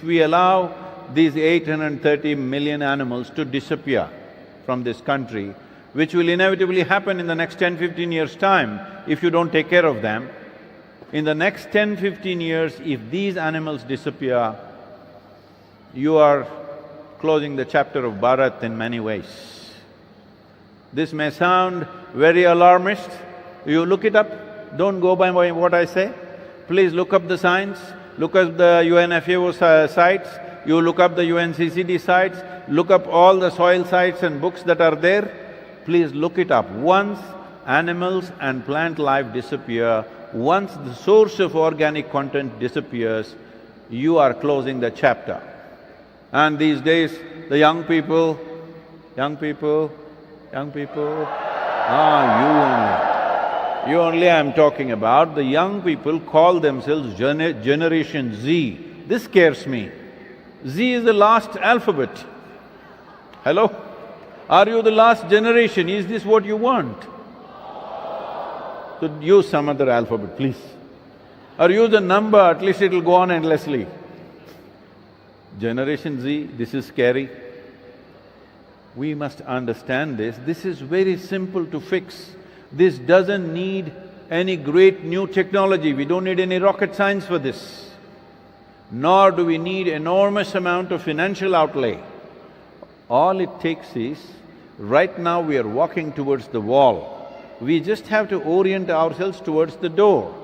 we allow these 830 million animals to disappear from this country, which will inevitably happen in the next 10-15 years' time if you don't take care of them, in the next 10-15 years, if these animals disappear, you are closing the chapter of Bharat in many ways. This may sound very alarmist, you look it up, don't go by what I say. Please look up the science, look up the UNFAO sites, you look up the UNCCD sites, look up all the soil sites and books that are there. Please look it up. Once animals and plant life disappear, once the source of organic content disappears, you are closing the chapter. And these days, the young people, you only I'm talking about, the young people call themselves Generation Z. This scares me. Z is the last alphabet. Hello? Are you the last generation? Is this what you want? So use some other alphabet, please. Or use a number, at least it'll go on endlessly. Generation Z, this is scary. We must understand this. This is very simple to fix. This doesn't need any great new technology. We don't need any rocket science for this. Nor do we need enormous amount of financial outlay. All it takes is, right now we are walking towards the wall. We just have to orient ourselves towards the door.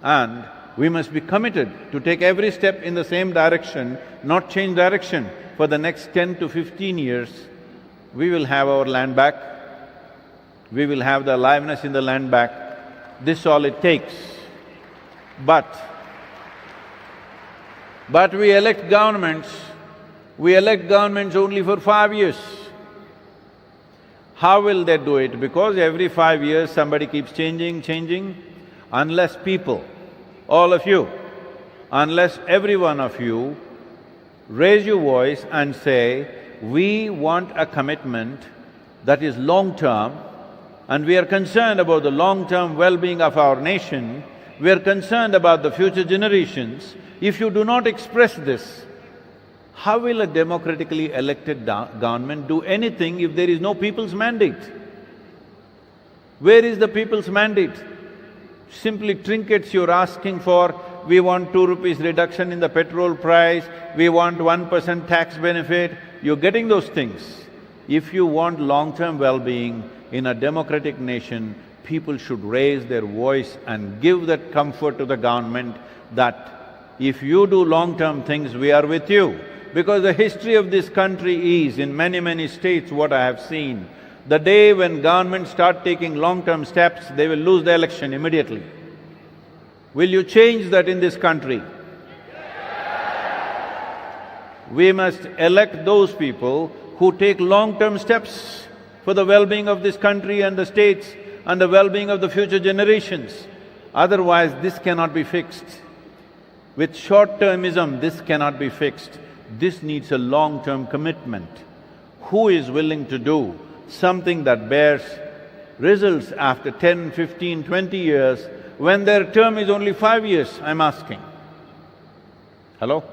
And we must be committed to take every step in the same direction, not change direction. For the next 10 to 15 years, we will have our land back, we will have the aliveness in the land back. This is all it takes. But we elect governments We elect governments only for 5 years. How will they do it? Because every 5 years somebody keeps changing. Unless people, all of you, unless every one of you raise your voice and say, we want a commitment that is long-term, and we are concerned about the long-term well-being of our nation, we are concerned about the future generations. If you do not express this, how will a democratically elected government do anything if there is no people's mandate? Where is the people's mandate? Simply trinkets you're asking for, we want 2 rupees reduction in the petrol price, we want 1% tax benefit, you're getting those things. If you want long-term well-being in a democratic nation, people should raise their voice and give that comfort to the government that if you do long-term things, we are with you. Because the history of this country is, in many states, what I have seen, the day when governments start taking long-term steps, they will lose the election immediately. Will you change that in this country? We must elect those people who take long-term steps for the well-being of this country and the states and the well-being of the future generations. Otherwise, this cannot be fixed. With short-termism, this cannot be fixed. This needs a long-term commitment. Who is willing to do something that bears results after 10, 15, 20 years when their term is only 5 years, I'm asking. Hello?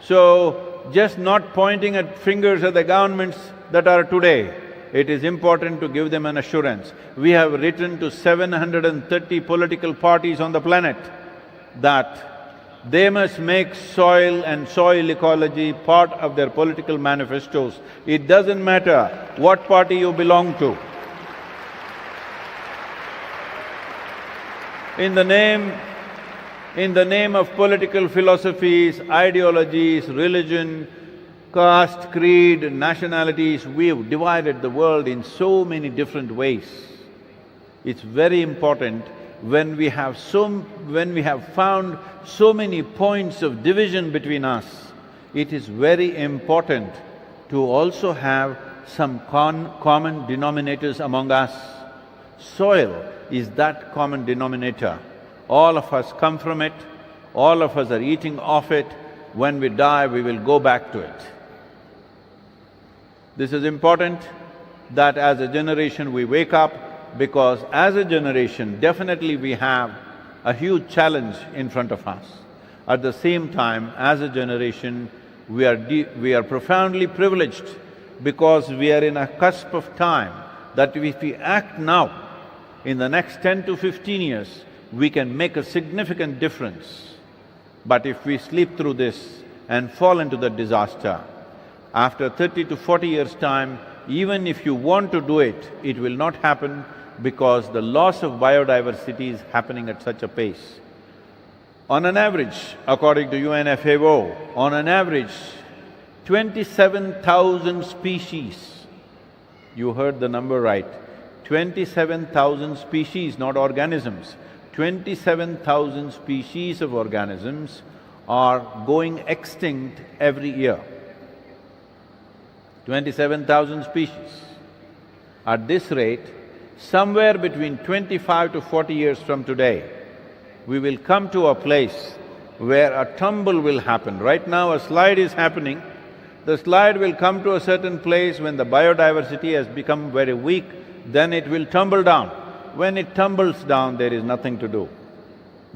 So, just not pointing at fingers at the governments that are today, it is important to give them an assurance. We have written to 730 political parties on the planet that they must make soil and soil ecology part of their political manifestos. It doesn't matter what party you belong to. In the name of political philosophies, ideologies, religion, caste, creed, nationalities, we've divided the world in so many different ways. It's very important when we have found so many points of division between us, it is very important to also have some common denominators among us. Soil is that common denominator. All of us come from it, all of us are eating off it. When we die, we will go back to it. This is important that as a generation we wake up, because as a generation, definitely we have a huge challenge in front of us. At the same time, as a generation, we are profoundly privileged because we are in a cusp of time that if we act now, in the next 10 to 15 years, we can make a significant difference. But if we sleep through this and fall into the disaster, after 30 to 40 years' time, even if you want to do it, it will not happen because the loss of biodiversity is happening at such a pace. On an average, according to UNFAO, on an average, 27,000 species, you heard the number right, 27,000 species, not organisms, 27,000 species of organisms are going extinct every year. 27,000 species. At this rate, somewhere between 25 to 40 years from today, we will come to a place where a tumble will happen. Right now a slide is happening, the slide will come to a certain place when the biodiversity has become very weak, then it will tumble down. When it tumbles down, there is nothing to do.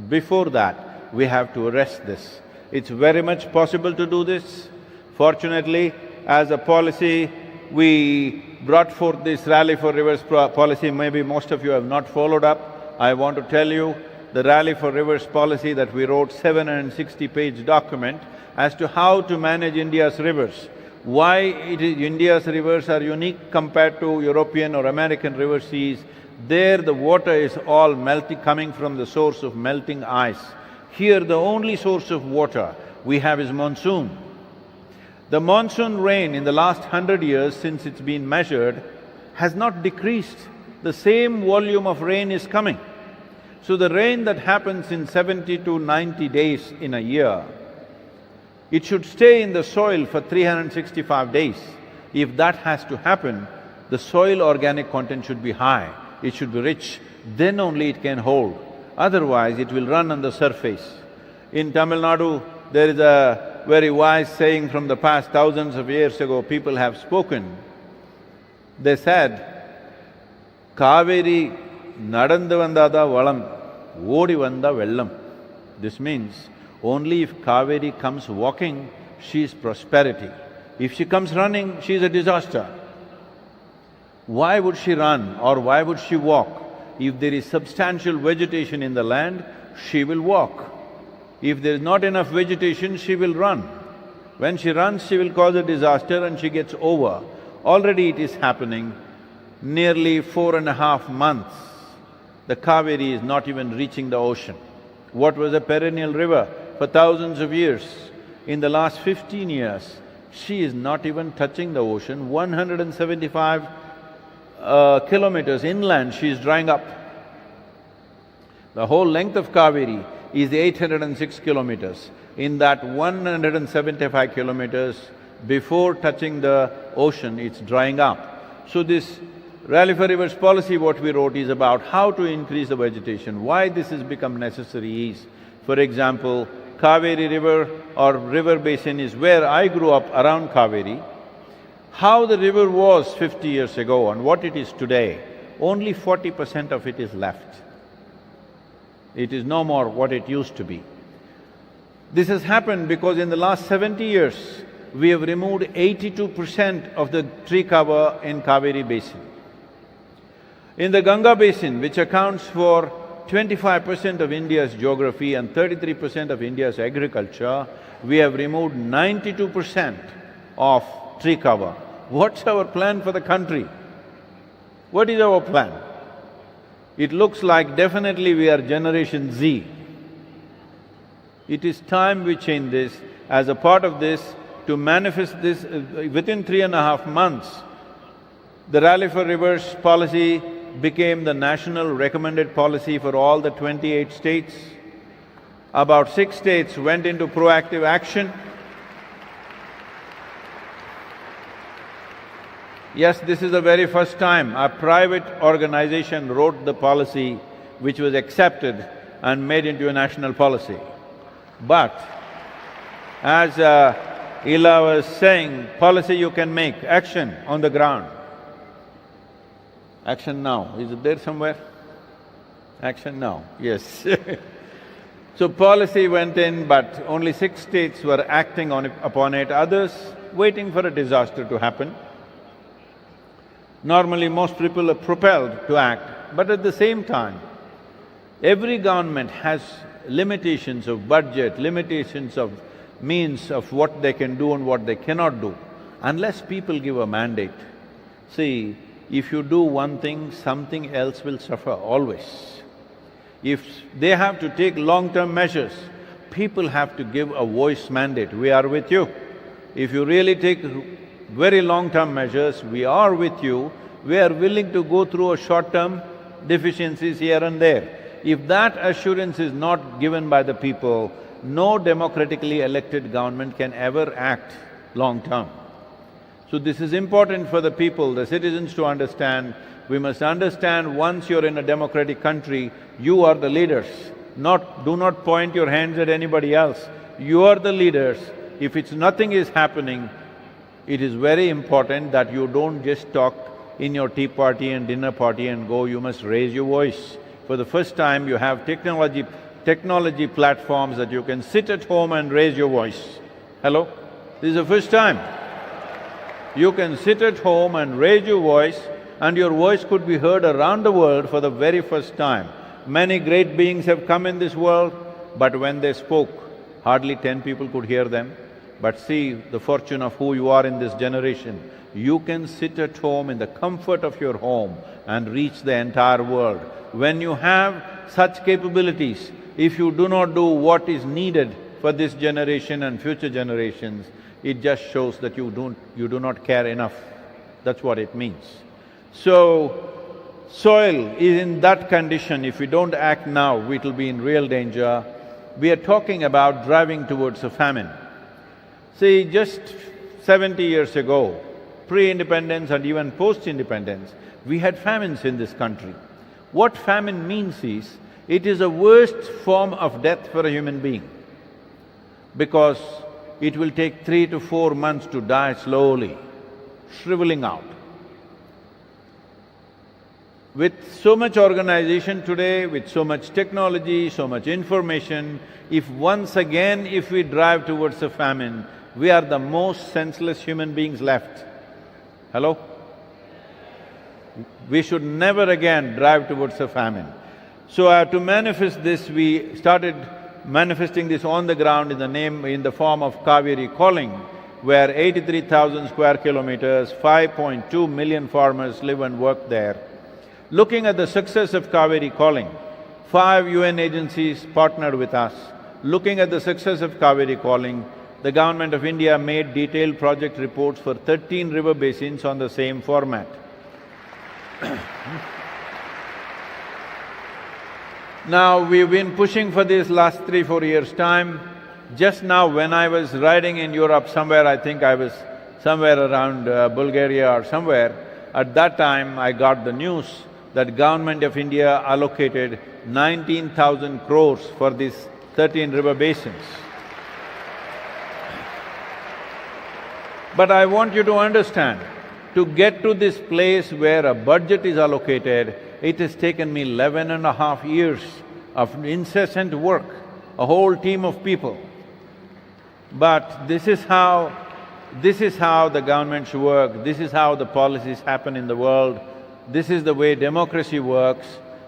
Before that, we have to arrest this. It's very much possible to do this. Fortunately, as a policy, we brought forth this Rally for Rivers policy. Maybe most of you have not followed up. I want to tell you, the Rally for Rivers policy that we wrote, 760-page document as to how to manage India's rivers. Why India's rivers are unique compared to European or American river seas. There the water is all coming from the source of melting ice. Here the only source of water we have is monsoon. The monsoon rain in the last 100 years since it's been measured has not decreased. The same volume of rain is coming. So the rain that happens in 70 to 90 days in a year It should stay in the soil for 365 days. If that has to happen, the soil organic content should be high, it should be rich, then only it can hold. Otherwise, it will run on the surface. In Tamil Nadu, there is a very wise saying from the past thousands of years ago, people have spoken. They said, Kaveri nadandu vandada valam, odi vanda vellam. This means, only if Kaveri comes walking, she is prosperity. If she comes running, she is a disaster. Why would she run or why would she walk? If there is substantial vegetation in the land, she will walk. If there is not enough vegetation, she will run. When she runs, she will cause a disaster and she gets over. Already it is happening. Nearly 4.5 months, the Kaveri is not even reaching the ocean. What was a perennial river for thousands of years, in the last 15 years, she is not even touching the ocean. 175 kilometers inland, she is drying up. The whole length of Kaveri is 806 kilometers. In that 175 kilometers, before touching the ocean, it's drying up. So this Rally for Rivers policy, what we wrote is about how to increase the vegetation. Why this has become necessary is, for example, Kaveri River or river basin is where I grew up around Kaveri. How the river was 50 years ago and what it is today, only 40% of it is left. It is no more what it used to be. This has happened because in the last 70 years, we have removed 82% of the tree cover in Kaveri basin. In the Ganga basin, which accounts for 25% of India's geography and 33% of India's agriculture, we have removed 92% of tree cover. What's our plan for the country? What is our plan? It looks like definitely we are Generation Z. It is time we change this. As a part of this, to manifest this, within 3.5 months, the Rally for Rivers policy became the national recommended policy for all the 28 states. About 6 states went into proactive action. Yes, this is the very first time a private organization wrote the policy which was accepted and made into a national policy. But as Ila was saying, policy you can make, action on the ground. Action now, is it there somewhere? Action now, yes. So policy went in, but only 6 states were acting upon it, others waiting for a disaster to happen. Normally most people are propelled to act, but at the same time, every government has limitations of budget, limitations of means of what they can do and what they cannot do, unless people give a mandate. See, if you do one thing, something else will suffer always. If they have to take long-term measures, people have to give a voice mandate, we are with you. If you really take very long-term measures, we are with you, we are willing to go through a short-term deficiencies here and there. If that assurance is not given by the people, no democratically elected government can ever act long-term. So this is important for the people, the citizens to understand. We must understand once you're in a democratic country, you are the leaders. Do not point your hands at anybody else. You are the leaders. If nothing is happening, it is very important that you don't just talk in your tea party and dinner party and go, you must raise your voice. For the first time, you have technology platforms that you can sit at home and raise your voice. Hello? This is the first time. You can sit at home and raise your voice, and your voice could be heard around the world for the very first time. Many great beings have come in this world, but when they spoke, hardly 10 people could hear them. But see the fortune of who you are in this generation. You can sit at home in the comfort of your home and reach the entire world. When you have such capabilities, if you do not do what is needed for this generation and future generations, it just shows that you do not care enough. That's what it means. So, soil is in that condition. If we don't act now, it'll be in real danger. We are talking about driving towards a famine. See, just 70 years ago, pre-independence and even post-independence, we had famines in this country. What famine means is, it is the worst form of death for a human being, because it will take 3 to 4 months to die slowly, shriveling out. With so much organization today, with so much technology, so much information, if once again we drive towards a famine, we are the most senseless human beings left. Hello? We should never again drive towards a famine. So to manifest this, we started manifesting this on the ground in the form of Kaveri calling, where 83,000 square kilometers, 5.2 million farmers live and work there. Looking at the success of Kaveri calling, 5 UN agencies partnered with us. Looking at the success of Kaveri calling, the government of India made detailed project reports for 13 river basins on the same format. Now, we've been pushing for this last 3-4 years' time. Just now, when I was riding in Europe somewhere, I think I was somewhere around Bulgaria or somewhere, at that time I got the news that Government of India allocated 19,000 crores for these 13 river basins. But I want you to understand, to get to this place where a budget is allocated, it has taken me 11.5 years of incessant work, a whole team of people. But this is how the governments work, this is how the policies happen in the world, this is the way democracy works.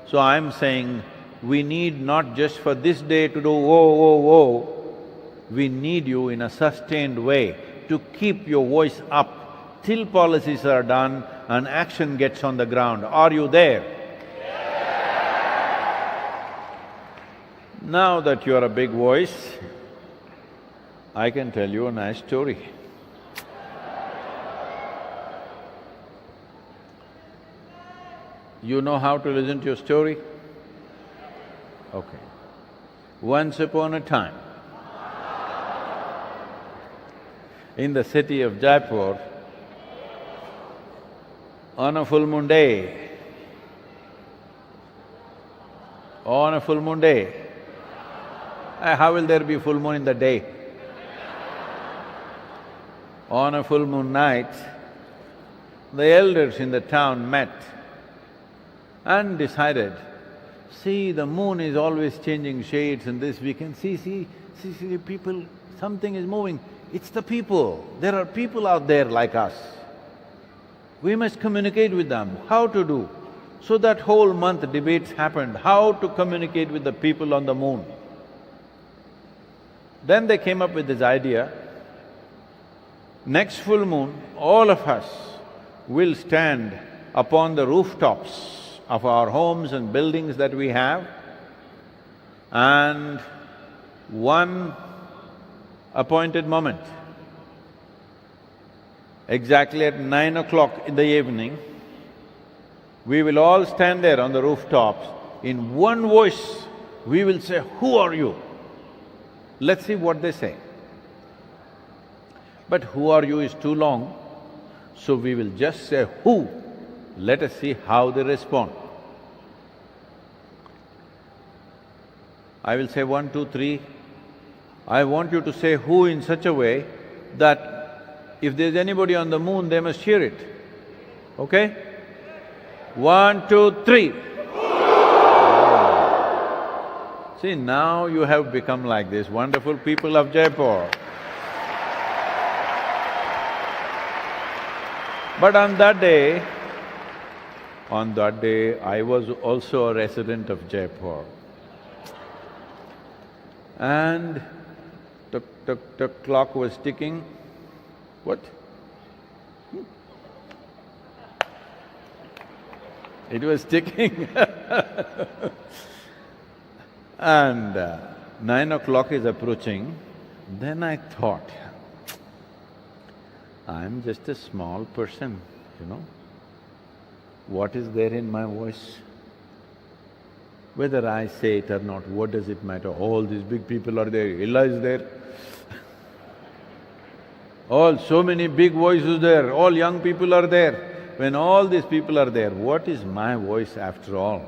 So I'm saying, we need not just for this day to do whoa, we need you in a sustained way to keep your voice up till policies are done and action gets on the ground. Are you there? Now that you are a big voice, I can tell you a nice story. You know how to listen to your story? Okay. Once upon a time, in the city of Jaipur, on a full moon day, how will there be full moon in the day? On a full moon night, the elders in the town met and decided, see, the moon is always changing shades and this, we can see people, something is moving. It's the people. There are people out there like us. We must communicate with them. How to do? So that whole month debates happened, how to communicate with the people on the moon. Then they came up with this idea, next full moon, all of us will stand upon the rooftops of our homes and buildings that we have, and one appointed moment, exactly at 9 o'clock in the evening, we will all stand there on the rooftops. In one voice, we will say, "Who are you?" Let's see what they say. But "who are you" is too long, so we will just say "who." Let us see how they respond. I will say 1, 2, 3. I want you to say "who" in such a way that if there's anybody on the moon, they must hear it, okay? 1, 2, 3. See, now you have become like this wonderful people of Jaipur. But on that day, I was also a resident of Jaipur. And the clock was ticking. What? It was ticking and 9 o'clock is approaching. Then I thought, I'm just a small person, you know. What is there in my voice? Whether I say it or not, what does it matter? All these big people are there, Allah is there. So many big voices there, all young people are there. When all these people are there, what is my voice after all?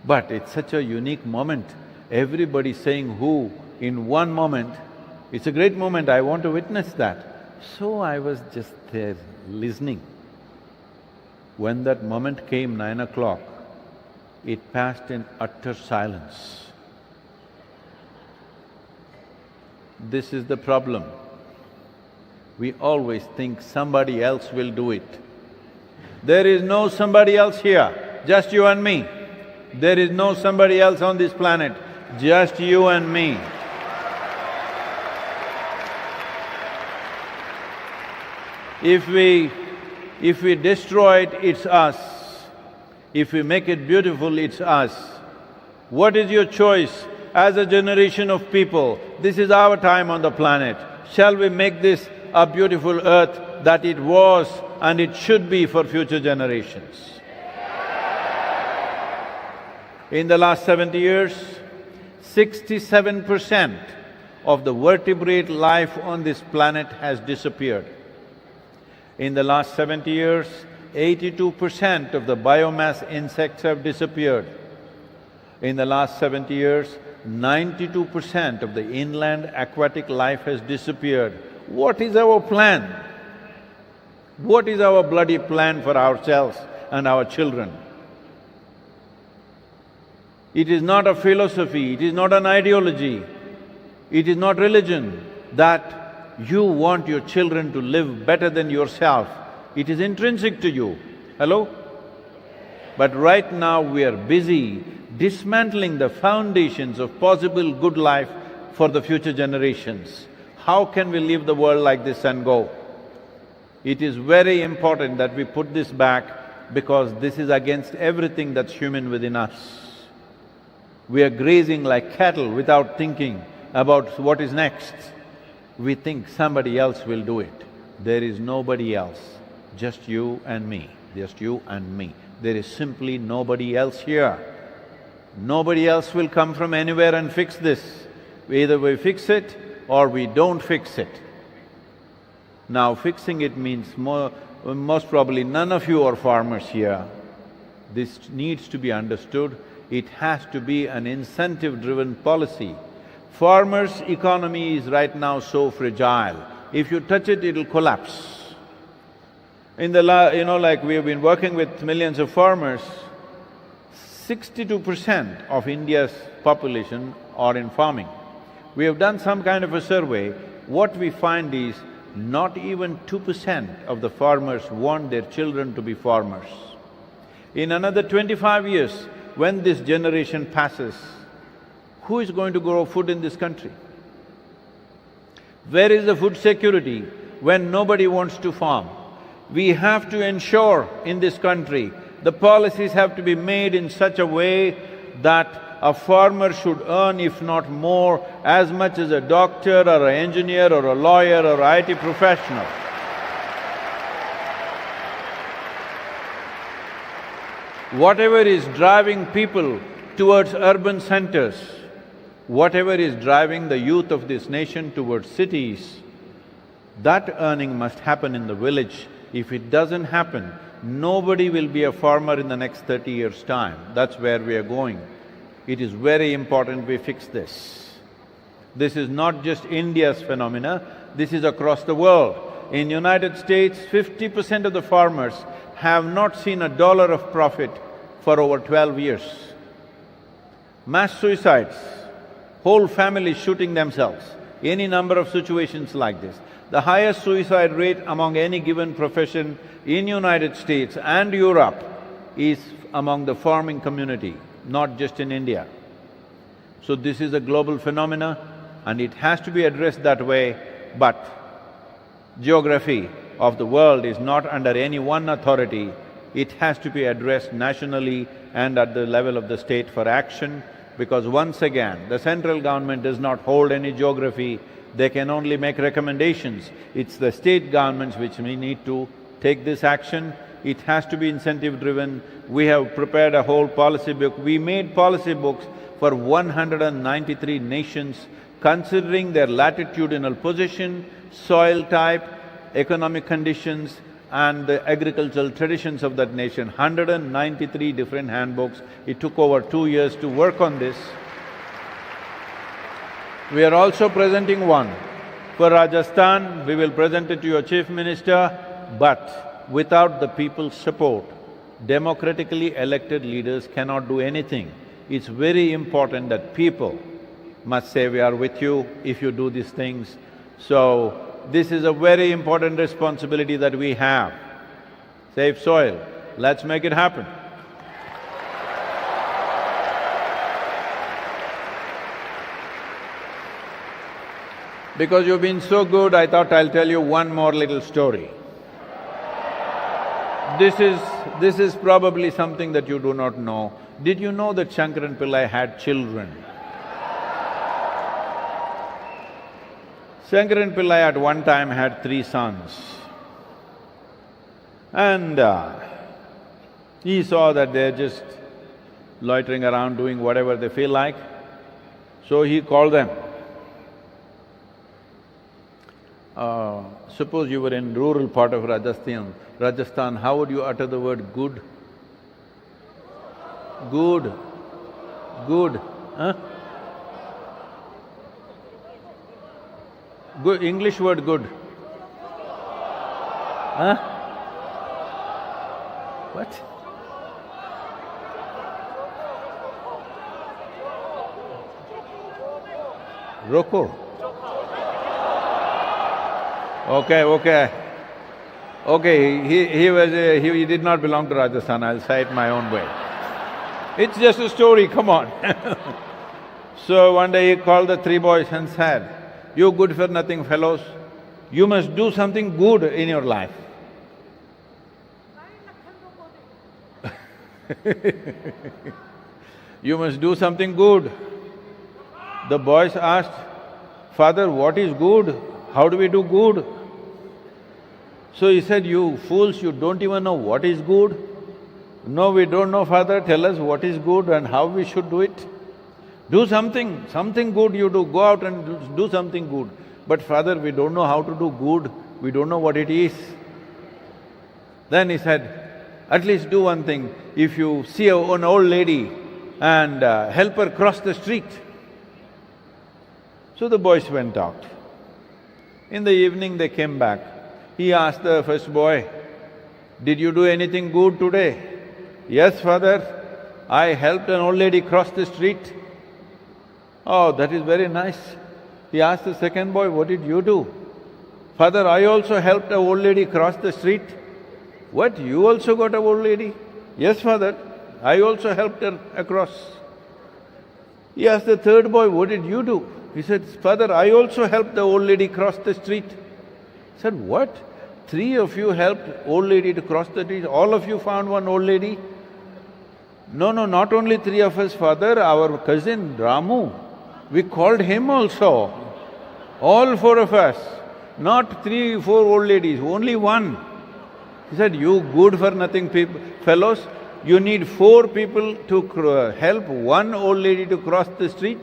But it's such a unique moment, everybody saying who in one moment. It's a great moment, I want to witness that. So I was just there listening. When that moment came, 9 o'clock, it passed in utter silence. This is the problem. We always think somebody else will do it. There is no somebody else here, just you and me. There is no somebody else on this planet, just you and me. If we destroy it, it's us. If we make it beautiful, it's us. What is your choice as a generation of people? This is our time on the planet. Shall we make this a beautiful earth that it was and it should be for future generations? In the last 70 years, 67% of the vertebrate life on this planet has disappeared. In the last 70 years, 82% of the biomass insects have disappeared. In the last 70 years, 92% of the inland aquatic life has disappeared. What is our plan? What is our bloody plan for ourselves and our children? It is not a philosophy, it is not an ideology, it is not religion that you want your children to live better than yourself. It is intrinsic to you. Hello? But right now we are busy dismantling the foundations of possible good life for the future generations. How can we leave the world like this and go? It is very important that we put this back because this is against everything that's human within us. We are grazing like cattle without thinking about what is next. We think somebody else will do it. There is nobody else, just you and me, just you and me. There is simply nobody else here. Nobody else will come from anywhere and fix this. Either we fix it or we don't fix it. Now fixing it means most probably none of you are farmers here. This needs to be understood. It has to be an incentive-driven policy. Farmers' economy is right now so fragile. If you touch it, it'll collapse. Like we have been working with millions of farmers, 62% of India's population are in farming. We have done some kind of a survey. What we find is not even 2% of the farmers want their children to be farmers. In another 25 years, when this generation passes, who is going to grow food in this country? Where is the food security when nobody wants to farm? We have to ensure in this country, the policies have to be made in such a way that a farmer should earn, if not more, as much as a doctor or an engineer or a lawyer or an IT professional. Whatever is driving people towards urban centers, whatever is driving the youth of this nation towards cities, that earning must happen in the village. If it doesn't happen, nobody will be a farmer in the next 30 years' time. That's where we are going. It is very important we fix this. This is not just India's phenomena, this is across the world. In United States, 50% of the farmers have not seen $1 of profit for over 12 years. Mass suicides, whole families shooting themselves, any number of situations like this. The highest suicide rate among any given profession in United States and Europe is among the farming community, not just in India. So this is a global phenomena and it has to be addressed that way, but geography of the world is not under any one authority. It has to be addressed nationally and at the level of the state for action, because once again, the central government does not hold any geography, they can only make recommendations. It's the state governments which we need to take this action. It has to be incentive-driven. We have prepared a whole policy book. We made policy books for 193 nations considering their latitudinal position, soil type, economic conditions and the agricultural traditions of that nation. 193 different handbooks. It took over 2 years to work on this. We are also presenting one for Rajasthan. We will present it to your Chief Minister, but without the people's support, democratically elected leaders cannot do anything. It's very important that people must say, we are with you if you do these things. So, this is a very important responsibility that we have. Save soil, let's make it happen. Because you've been so good, I thought I'll tell you one more little story. This is probably something that you do not know. Did you know that Shankaran Pillai had children? Shankaran Pillai at one time had 3 sons. And he saw that they're just loitering around doing whatever they feel like, so he called them. Suppose you were in rural part of Rajasthan, how would you utter the word good? Good. Good, huh? Good, English word good. Huh? What? Roko. Okay, he did not belong to Rajasthan, I'll say it my own way. It's just a story, come on. So one day he called the 3 boys and said, "You good-for-nothing fellows, you must do something good in your life." You must do something good. The boys asked, "Father, what is good? How do we do good?" So he said, "You fools, you don't even know what is good?" "No, we don't know, Father, tell us what is good and how we should do it." "Do something good you do, go out and do something good." "But Father, we don't know how to do good, we don't know what it is." Then he said, "At least do one thing, if you see an old lady and help her cross the street." So the boys went out. In the evening they came back. He asked the first boy, "Did you do anything good today?" "Yes, Father, I helped an old lady cross the street." "Oh, that is very nice." He asked the second boy, "What did you do?" "Father, I also helped an old lady cross the street." "What, you also got an old lady?" "Yes, Father, I also helped her across." He asked the third boy, "What did you do?" He said, "Father, I also helped the old lady cross the street." He said, "What? 3 of you helped old lady to cross the street, all of you found one old lady?" "No, not only 3 of us, Father, our cousin Ramu, we called him also. All 4 of us, not 3, 4 old ladies, only one." He said, "You good-for-nothing fellows, you need 4 people to help one old lady to cross the street?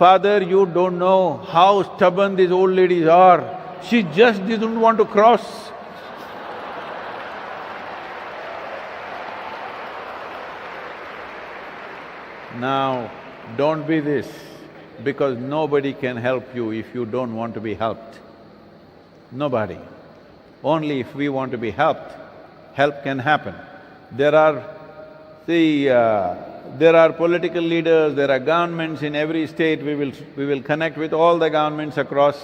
Father, you don't know how stubborn these old ladies are. She just didn't want to cross." Now, don't be this, because nobody can help you if you don't want to be helped. Nobody. Only if we want to be helped, help can happen. There are political leaders, there are governments in every state. We will connect with all the governments across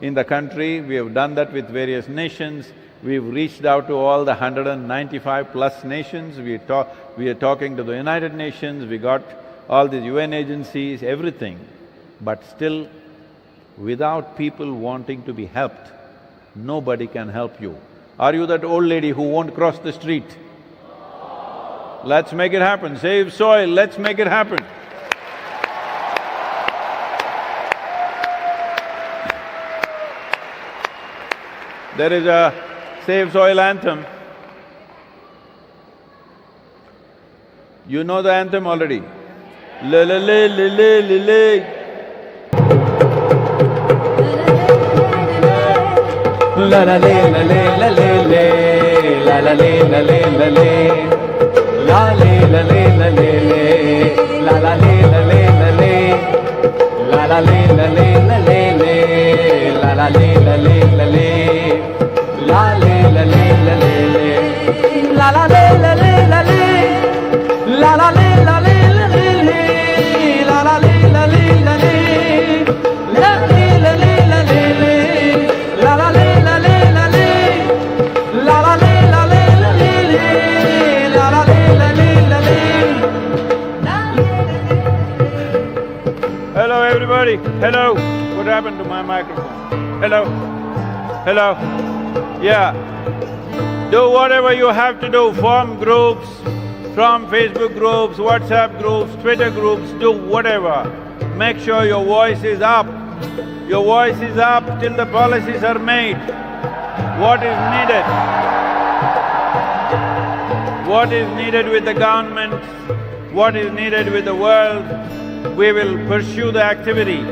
in the country. We have done that with various nations. We've reached out to all the 195 plus nations. We are talking to the United Nations, we got all these UN agencies, everything. But still, without people wanting to be helped, nobody can help you. Are you that old lady who won't cross the street? Let's make it happen. Save soil, let's make it happen. There is a Save Soil anthem. You know the anthem already. Le le le le le le le. la la le la le la le le la la le la le la le la le la le la le le la la le la le la le la la le la le la le le la la le la le la le la le la le la le le la la le la le la le la la le la le la le le la la le la le la le la le la le la le le la la le la le la le la la le la le la le le la la le la le la le. Hello everybody, hello. What happened to my microphone? Hello, hello. Yeah. Do whatever you have to do, form groups, from Facebook groups, WhatsApp groups, Twitter groups, do whatever. Make sure your voice is up. Your voice is up till the policies are made. What is needed? What is needed with the government? What is needed with the world? We will pursue the activity,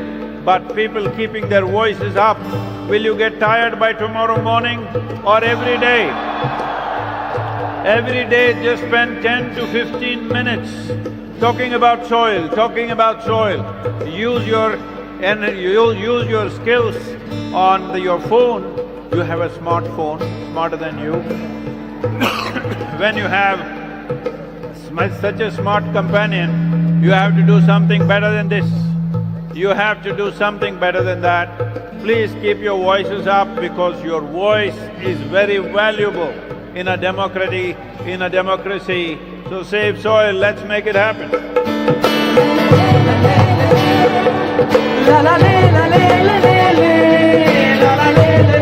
but people keeping their voices up. Will you get tired by tomorrow morning or every day? Every day just spend 10 to 15 minutes talking about soil, talking about soil. Use your energy, use your skills on your phone. You have a smartphone, smarter than you. When you have such a smart companion, you have to do something better than this. You have to do something better than that. Please keep your voices up because your voice is very valuable in a democracy. So save soil, let's make it happen. La la la la la la la la la la la